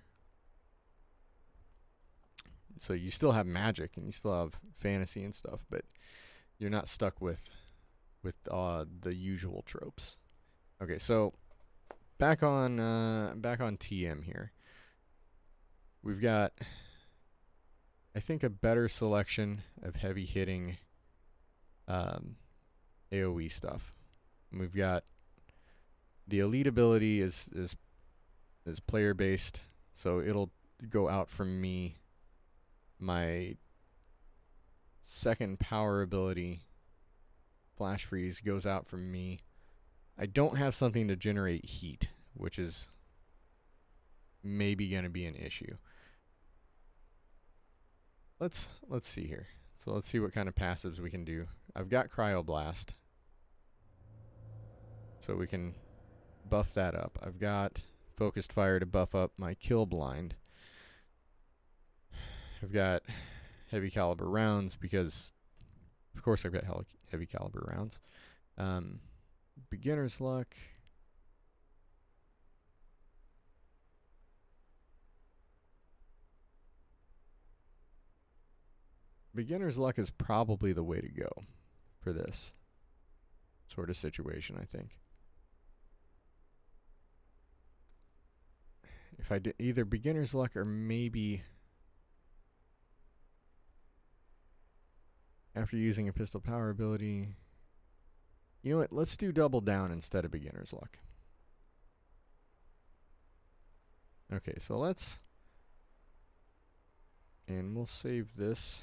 Speaker 1: So you still have magic and you still have fantasy and stuff, but you're not stuck with the usual tropes. Okay, so back on TM here. We've got, I think, a better selection of heavy hitting AoE stuff. And we've got the elite ability is player based, so it'll go out from me. My second power ability, Flash Freeze, goes out from me. I don't have something to generate heat, which is maybe going to be an issue. Let's see here. So let's see what kind of passives we can do. I've got Cryoblast, so we can buff that up. I've got Focused Fire to buff up my Kill Blind. I've got Heavy Caliber rounds because, of course, I've got heavy caliber rounds. Beginner's Luck. Beginner's Luck is probably the way to go for this sort of situation, I think. If I did either Beginner's Luck or maybe after using a pistol power ability. You know what? Let's do Double Down instead of Beginner's Luck. Okay, so let's... And we'll save this.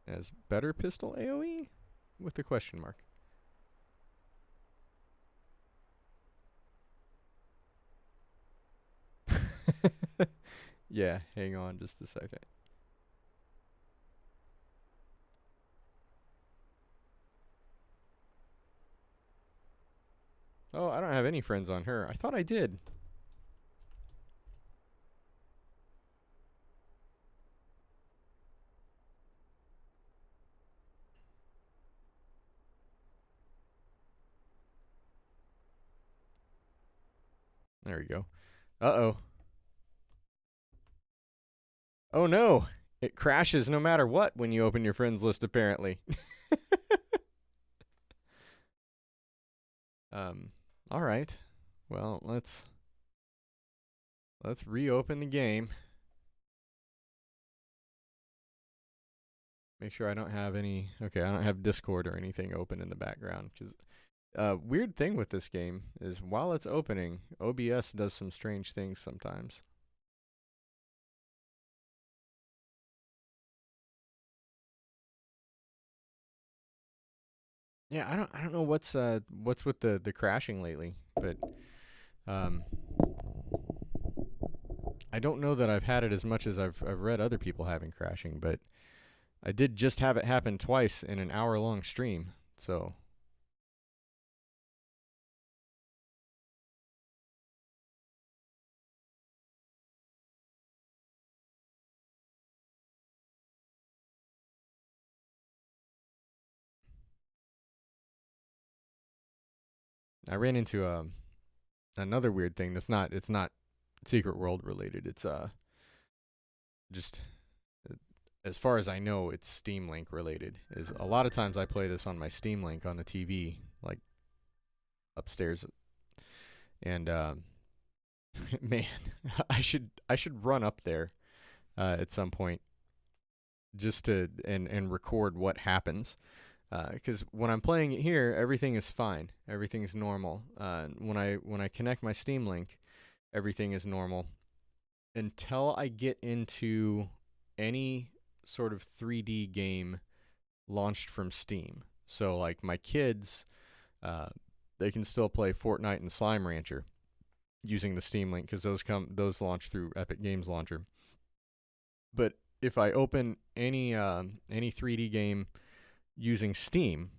Speaker 1: As better pistol AoE? With the question mark. Yeah, hang on just a second. Oh, I don't have any friends on her. I thought I did. There we go. Uh-oh. Oh no! It crashes no matter what when you open your friends list, apparently. Alright. Well, let's reopen the game. Make sure I don't have any... Okay, I don't have Discord or anything open in the background. Because weird thing with this game is while it's opening, OBS does some strange things sometimes. Yeah, I don't know what's with the crashing lately, but I don't know that I've had it as much as I've read other people having crashing, but I did just have it happen twice in an hour-long stream, so. I ran into another weird thing that's not, it's not Secret World related. It's just as far as I know, it's Steam Link related. Is a lot of times I play this on my Steam Link on the TV, like upstairs, and man, I should run up there at some point just to and record what happens. Because when I'm playing it here, everything is fine. Everything's normal. When I connect my Steam Link, everything is normal until I get into any sort of 3D game launched from Steam. So like my kids, they can still play Fortnite and Slime Rancher using the Steam Link because those launch through Epic Games Launcher. But if I open any 3D game using Steam,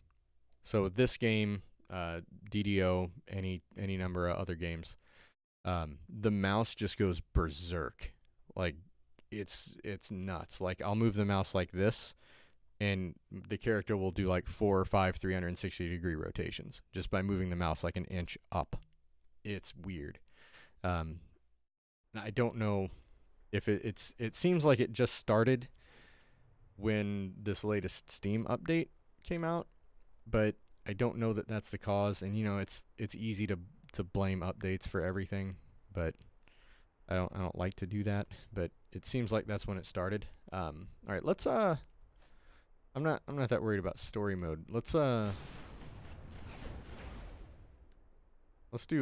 Speaker 1: so this game, DDO, any number of other games, the mouse just goes berserk. Like it's nuts. Like I'll move the mouse like this, and the character will do like 4 or 5 360-degree rotations just by moving the mouse like an inch up. It's weird. I don't know if it seems like it just started when this latest Steam update came out, but I don't know that that's the cause. And you know, it's easy to blame updates for everything, but I don't like to do that. But it seems like that's when it started. All right, let's I'm not that worried about story mode. Let's do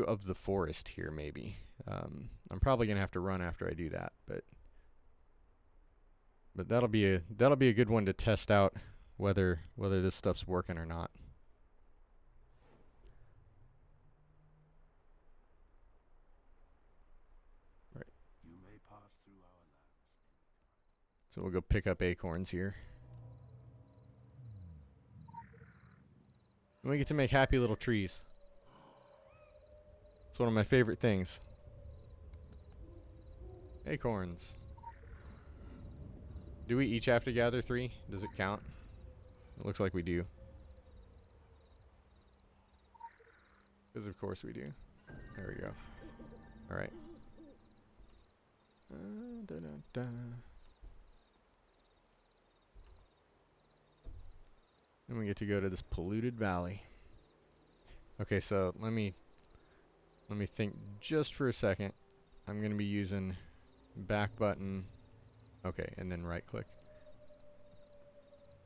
Speaker 1: Of the Forest here maybe. I'm probably gonna have to run after I do that, but that'll be a good one to test out whether this stuff's working or not. So we'll go pick up acorns here. And we get to make happy little trees. It's one of my favorite things. Acorns. Do we each have to gather 3? Does it count? It looks like we do. Because of course we do. There we go. Alright. Then we get to go to this polluted valley. Okay, so let me think just for a second. I'm going to be using back button. Okay, and then right click.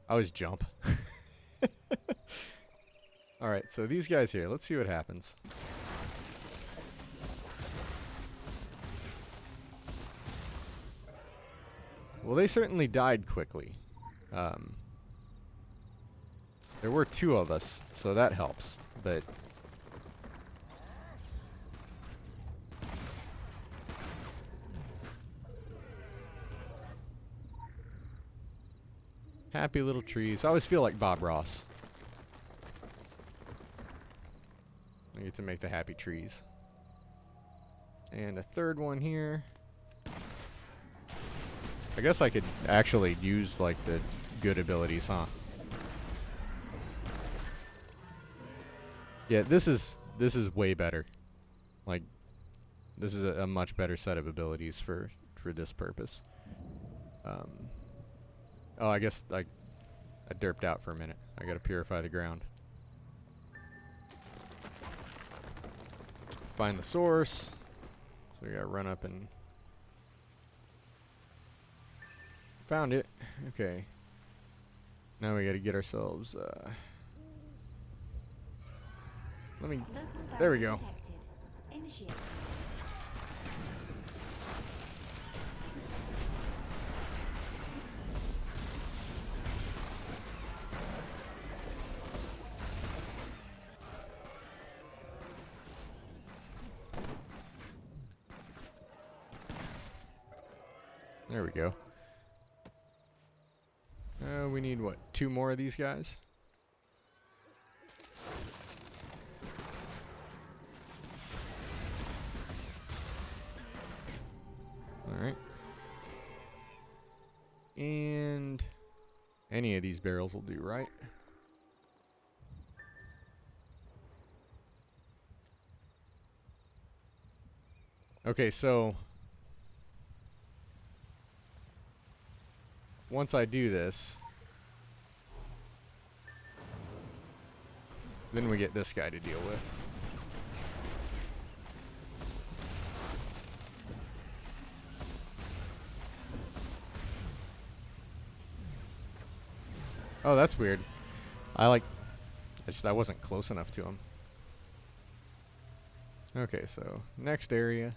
Speaker 1: I always jump. Alright, so these guys here, let's see what happens. Well, they certainly died quickly. There were 2 of us, so that helps, but... Happy little trees. I always feel like Bob Ross. I get to make the happy trees. And a 3rd one here. I guess I could actually use, like, the good abilities, huh? Yeah, this is way better. Like, this is a much better set of abilities for this purpose. Oh, I guess I derped out for a minute. I gotta purify the ground. Find the source. So we gotta run up and... Found it. Okay. Now we gotta get ourselves, let me... There we go. There we go. We need, what, 2 more of these guys? Alright. And any of these barrels will do, right? Okay, so... Once I do this, then we get this guy to deal with. Oh, that's weird. I wasn't close enough to him. Okay, so next area.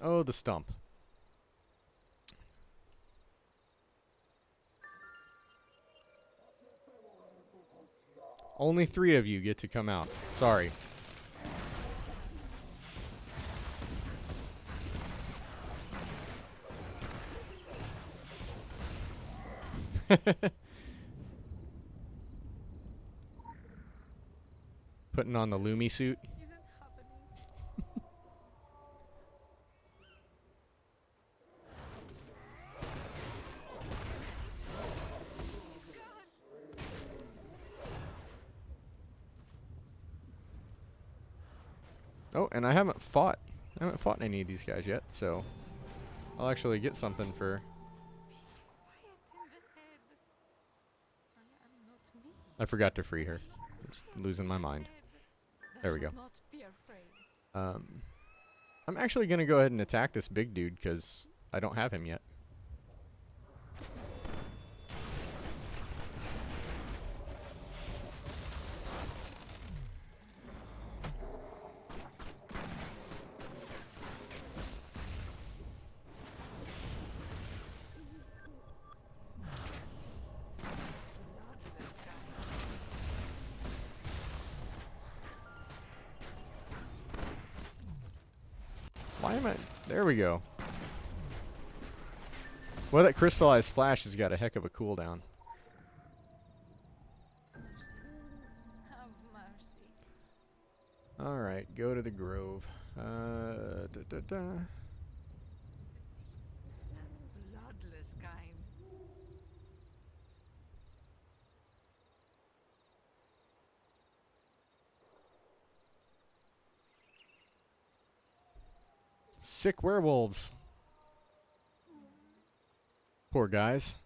Speaker 1: Oh, the stump. Only 3 of you get to come out. Sorry. Putting on the Lumi suit. Oh, and I haven't fought any of these guys yet, so I'll actually get something for... I forgot to free her. Just losing my mind. There we go. I'm actually going to go ahead and attack this big dude, because I don't have him yet. Why am I... There we go. Well, that crystallized flash has got a heck of a cooldown.
Speaker 2: Have mercy.
Speaker 1: Alright, go to the grove.
Speaker 2: Bloodless kind.
Speaker 1: Sick werewolves. Poor guys.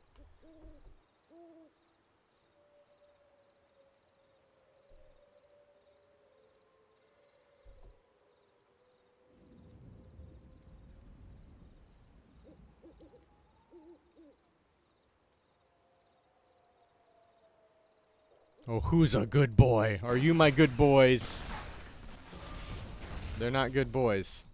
Speaker 1: Oh, who's a good boy? Are you my good boys? They're not good boys.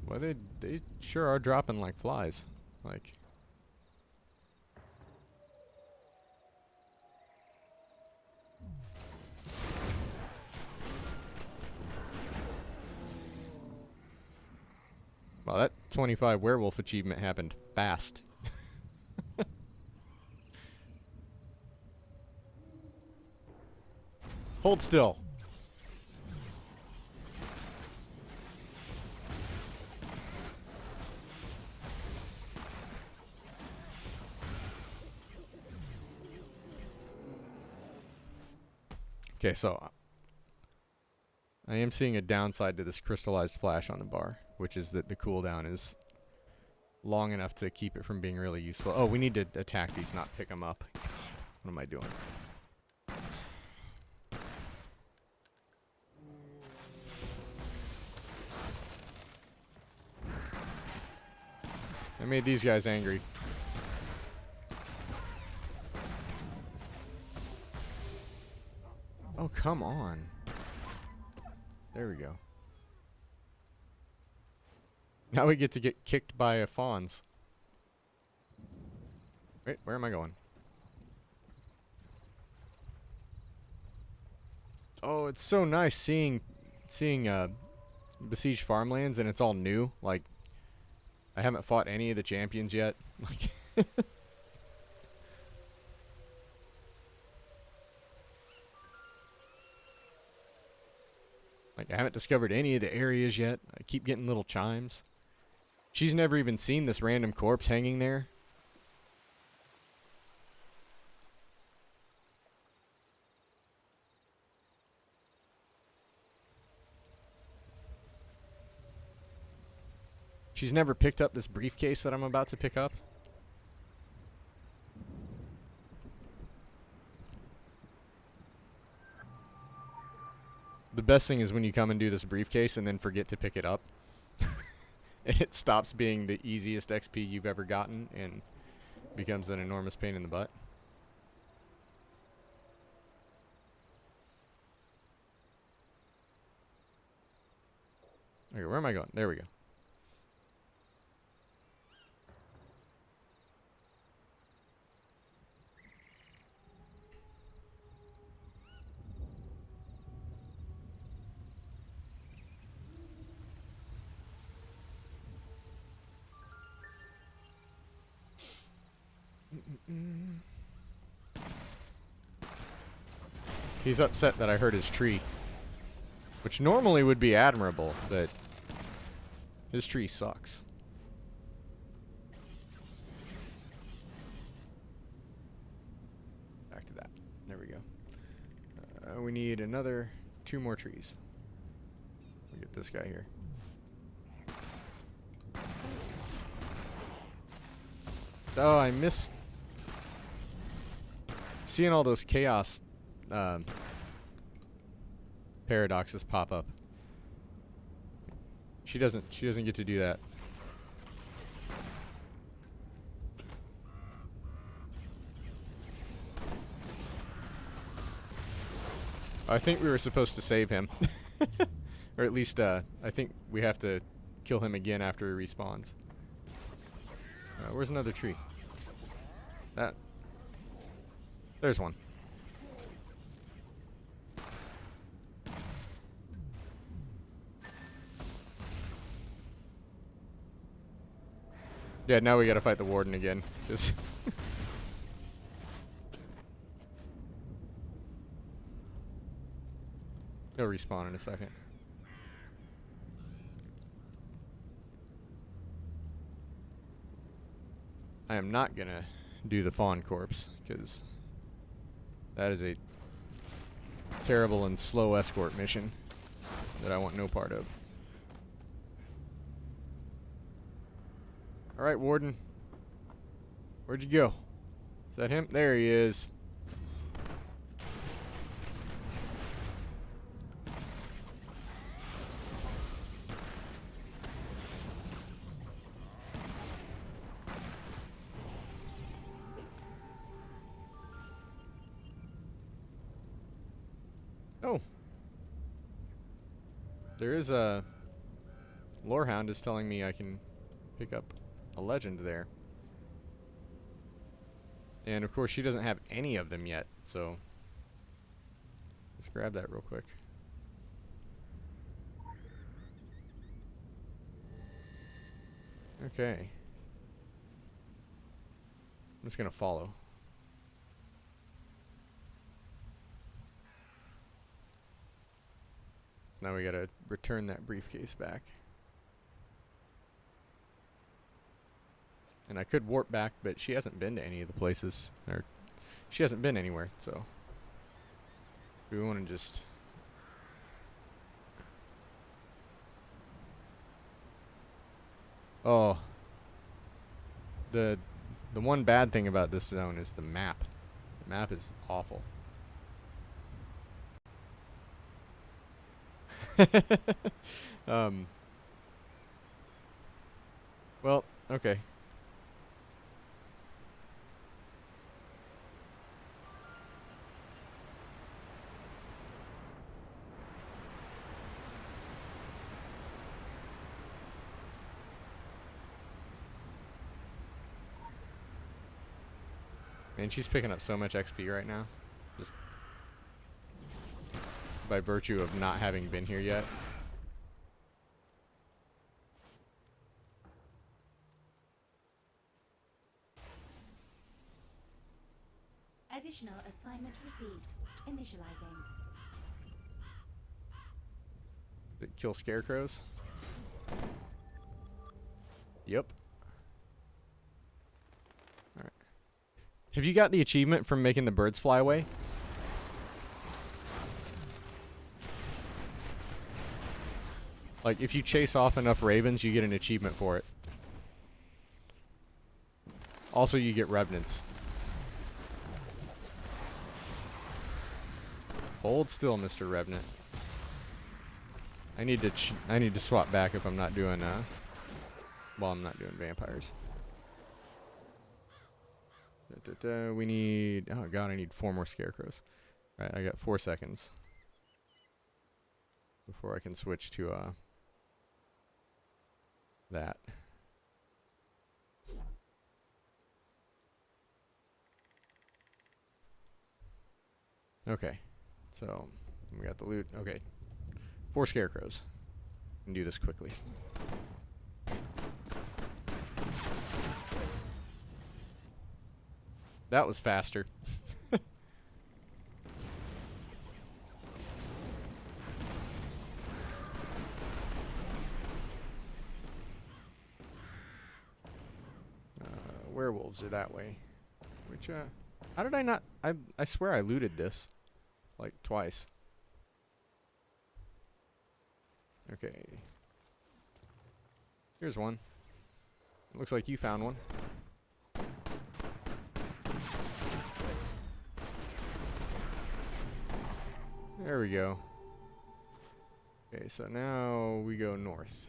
Speaker 1: Well, they sure are dropping like flies. Like... Wow, that 25 werewolf achievement happened fast. Hold still. Okay, so I am seeing a downside to this crystallized flash on the bar, which is that the cooldown is long enough to keep it from being really useful. Oh, we need to attack these, not pick them up. What am I doing? I made these guys angry. Oh, come on. There we go. Now we get to get kicked by a fawns. Wait, where am I going? Oh, it's so nice seeing Besieged Farmlands, and it's all new. Like, I haven't fought any of the champions yet. Like I haven't discovered any of the areas yet. I keep getting little chimes. She's never even seen this random corpse hanging there. She's never picked up this briefcase that I'm about to pick up. The best thing is when you come and do this briefcase and then forget to pick it up. And it stops being the easiest XP you've ever gotten and becomes an enormous pain in the butt. Okay, where am I going? There we go. He's upset that I hurt his tree. Which normally would be admirable, but his tree sucks. Back to that. There we go. We need another 2 more trees. We'll get this guy here. Oh, I missed seeing all those chaos paradoxes pop up. She doesn't get to do that. I think we were supposed to save him. Or at least, I think we have to kill him again after he respawns. Where's another tree? There's one. Yeah, now we gotta fight the warden again. Just he'll respawn in a second. I am not gonna do the fawn corpse, because that is a terrible and slow escort mission that I want no part of. Alright, warden. Where'd you go? Is that him? There he is. Oh. There is a... Lorehound is telling me I can pick up a legend there. And of course she doesn't have any of them yet, so... Let's grab that real quick. Okay. I'm just gonna follow. Now we gotta return that briefcase back. And I could warp back, but she hasn't been to any of the places. Or she hasn't been anywhere, so we wanna just... Oh. The one bad thing about this zone is the map. The map is awful. Well, okay. Man, she's picking up so much XP right now. Just by virtue of not having been here yet.
Speaker 5: Additional assignment received. Initializing.
Speaker 1: Did it kill scarecrows? Yep. Alright. Have you got the achievement from making the birds fly away? Like, if you chase off enough ravens, you get an achievement for it. Also, you get revenants. Hold still, Mr. Revenant. I need to swap back if I'm not doing well, I'm not doing vampires. We need, oh god, I need 4 more scarecrows. Alright, I got 4 seconds before I can switch to that. Okay. So, we got the loot. Okay. 4 scarecrows. We can do this quickly. That was faster. Werewolves are that way. Which, how did I not... I swear I looted this. Like, twice. Okay. Here's one. Looks like you found one. There we go. Okay, so now we go north.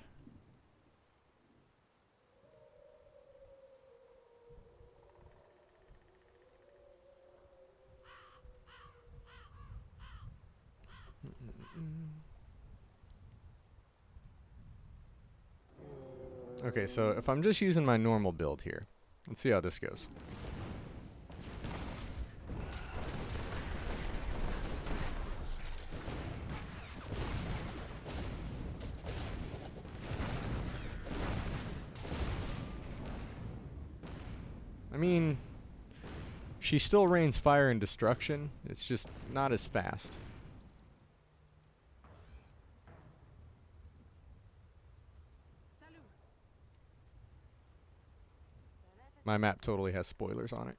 Speaker 1: Okay, so if I'm just using my normal build here, let's see how this goes. I mean, she still rains fire and destruction. It's just not as fast. My map totally has spoilers on it.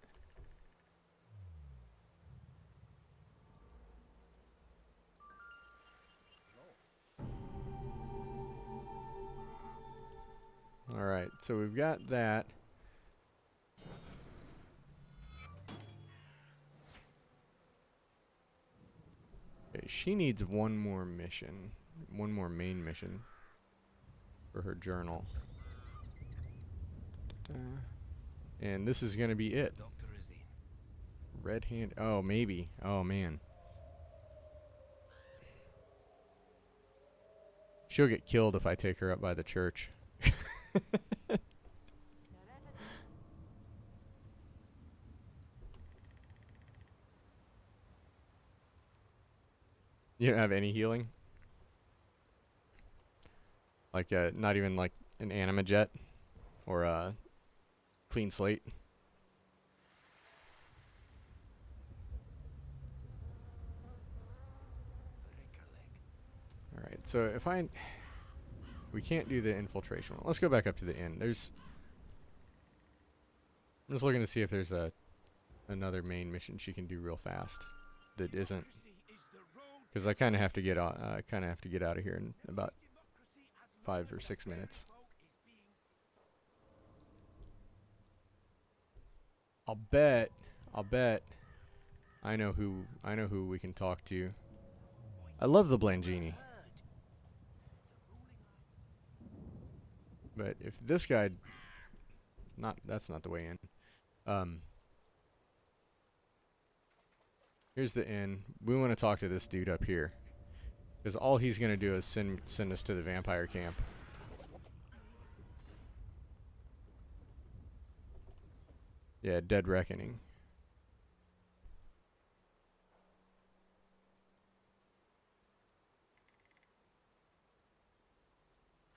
Speaker 1: Alright, so we've got that. Okay, she needs one more mission. One more main mission for her journal. And this is gonna be it.
Speaker 6: Doctor is in.
Speaker 1: Red hand. Oh, maybe. Oh, man. She'll get killed if I take her up by the church. You don't have any healing? Like, not even like an Animajet or a clean slate? Alright, so if we can't do the infiltration one. Let's go back up to the inn. I'm just looking to see if there's another main mission she can do real fast that isn't. Because I kind of have to get out. Out of here in about 5 or 6 minutes. I'll bet. I know who we can talk to. I love the Blangini. But if this guy, that's not the way in. Here's the inn. We want to talk to this dude up here, because all he's gonna do is send us to the vampire camp. Yeah, Dead Reckoning.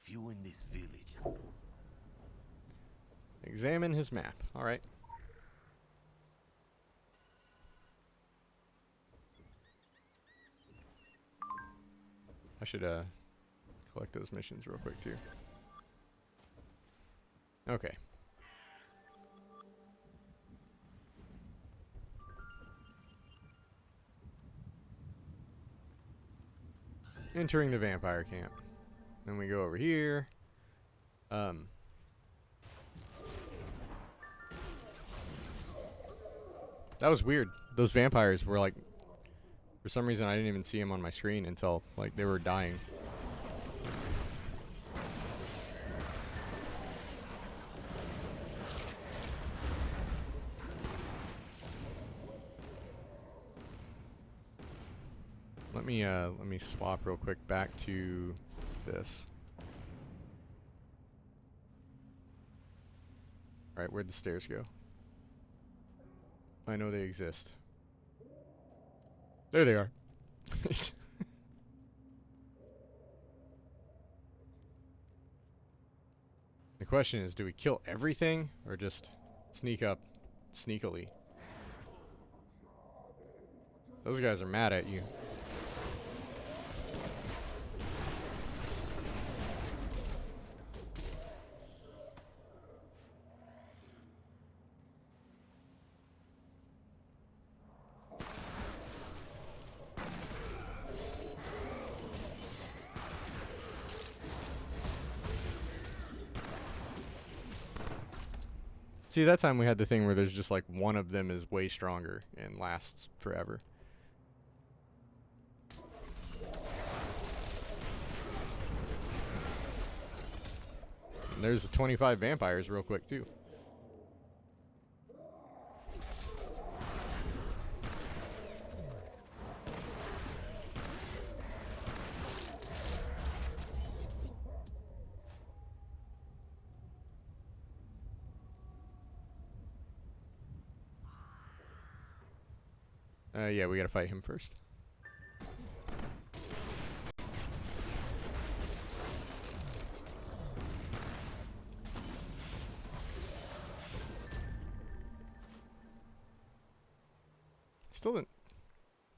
Speaker 6: Few in this village.
Speaker 1: Examine his map. All right. I should collect those missions real quick too. Okay. Entering the vampire camp. Then we go over here. That was weird. Those vampires were like, for some reason I didn't even see them on my screen until like they were dying. Let me swap real quick back to this. Alright, where'd the stairs go? I know they exist. There they are. The question is, do we kill everything or just sneak up sneakily? Those guys are mad at you. See, that time we had the thing where there's just like one of them is way stronger and lasts forever. And there's the 25 vampires real quick too. Yeah, we gotta fight him first. Still didn't.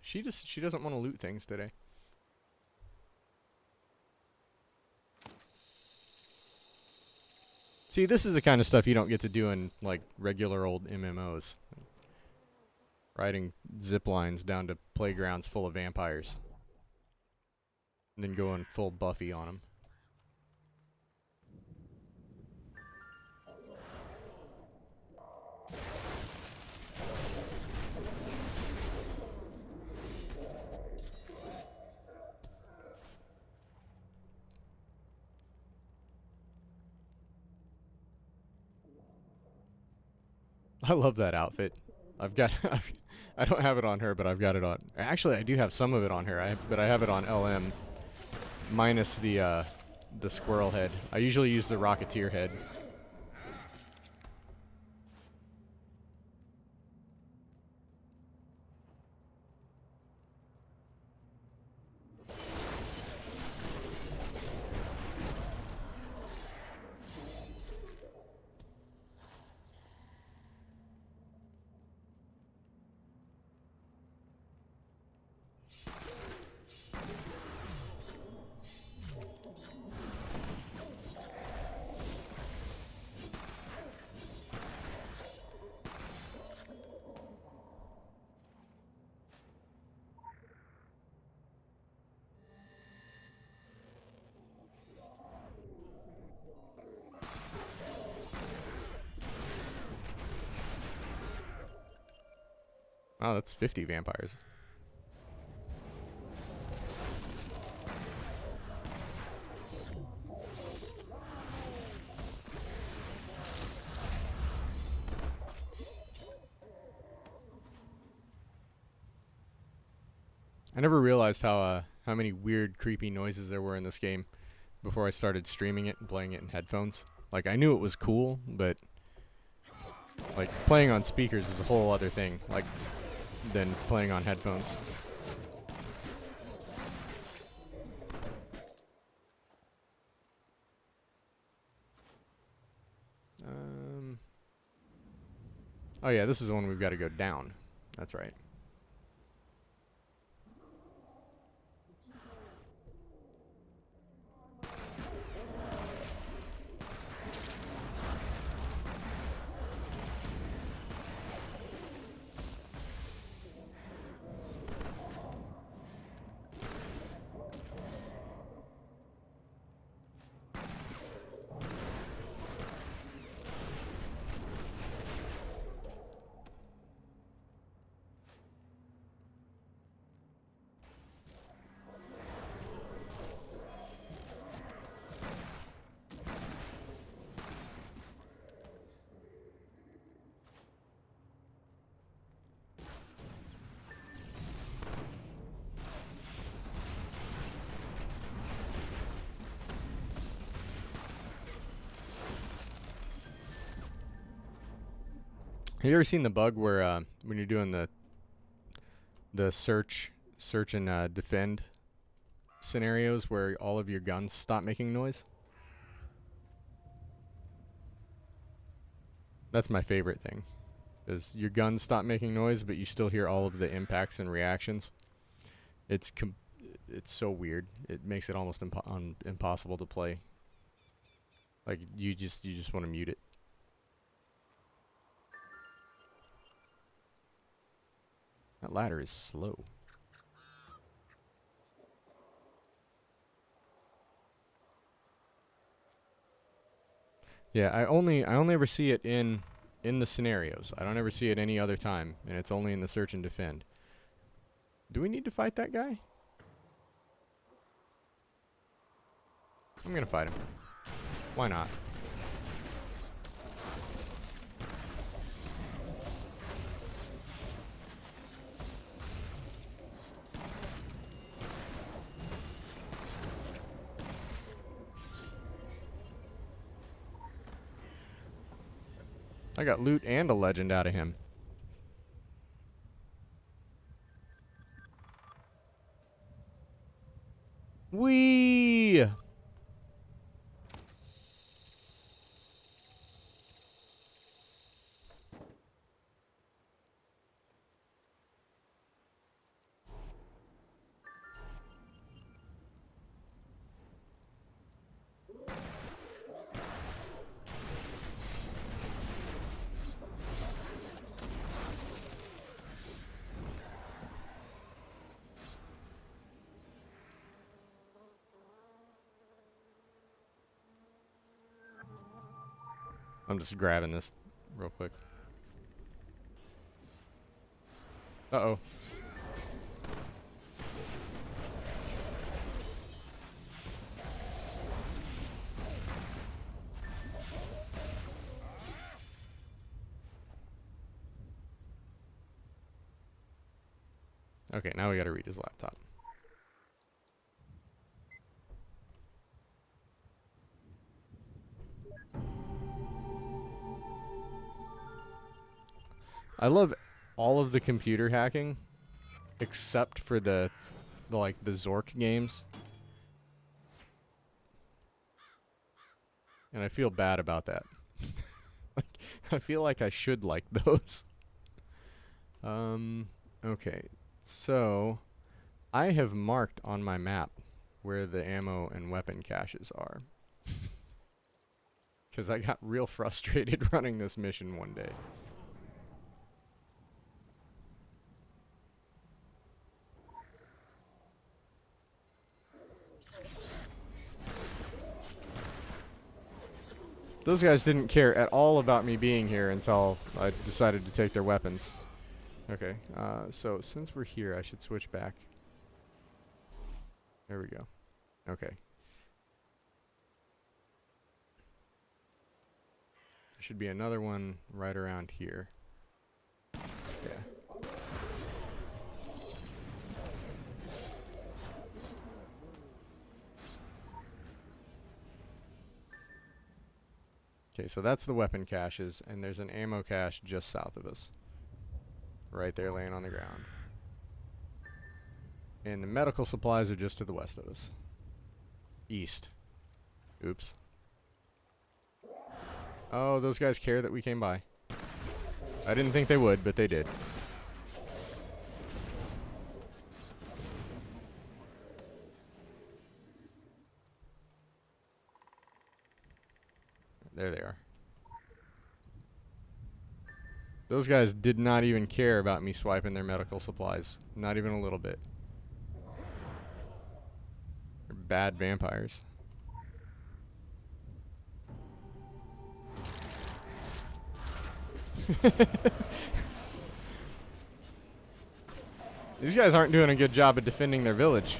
Speaker 1: She doesn't want to loot things today. See, this is the kind of stuff you don't get to do in like regular old MMOs. Riding zip lines down to playgrounds full of vampires. And then going full Buffy on them. I love that outfit. I've got I don't have it on her, but I've got it on. Actually, I do have some of it on her. But I have it on LM minus the squirrel head. I usually use the Rocketeer head. Wow, that's 50 vampires. I never realized how many weird, creepy noises there were in this game before I started streaming it and playing it in headphones. Like, I knew it was cool, but like playing on speakers is a whole other thing. Like, than playing on headphones. Oh yeah, this is the one we've got to go down. That's right. Have you ever seen the bug where when you're doing the search and defend scenarios where all of your guns stop making noise? That's my favorite thing. Is your guns stop making noise, but you still hear all of the impacts and reactions. It's so weird. It makes it almost impossible to play. Like you just want to mute it. That ladder is slow. Yeah, I only ever see it in the scenarios. I don't ever see it any other time, and it's only in the search and defend. Do we need to fight that guy? I'm gonna fight him. Why not? I got loot and a legend out of him. I'm just grabbing this real quick. Uh-oh. Okay, now we gotta read his laptop. I love all of the computer hacking except for the like the Zork games. And I feel bad about that. Like, I feel like I should like those. Okay. So I have marked on my map where the ammo and weapon caches are. Cuz I got real frustrated running this mission one day. Those guys didn't care at all about me being here until I decided to take their weapons. Okay, so since we're here, I should switch back. There we go. Okay. There should be another one right around here. Yeah. Okay, so that's the weapon caches, and there's an ammo cache just south of us. Right there laying on the ground. And the medical supplies are just to the west of us. East. Oops. Oh, those guys care that we came by. I didn't think they would, but they did. There they are. Those guys did not even care about me swiping their medical supplies. Not even a little bit. They're bad vampires. These guys aren't doing a good job of defending their village.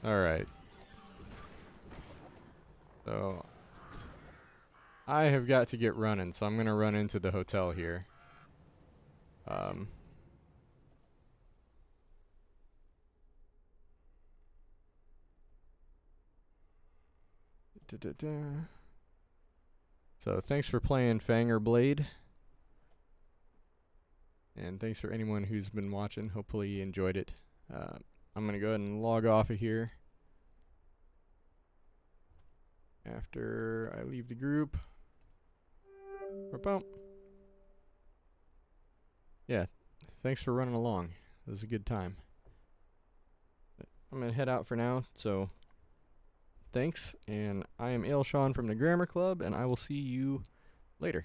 Speaker 1: Alright. So I have got to get running, so I'm gonna run into the hotel here. So thanks for playing Fanger Blade. And thanks for anyone who's been watching. Hopefully you enjoyed it. I'm going to go ahead and log off of here after I leave the group. Yeah, thanks for running along. It was a good time. I'm going to head out for now, so thanks. And I am Ailshawn from the Grammar Club, and I will see you later.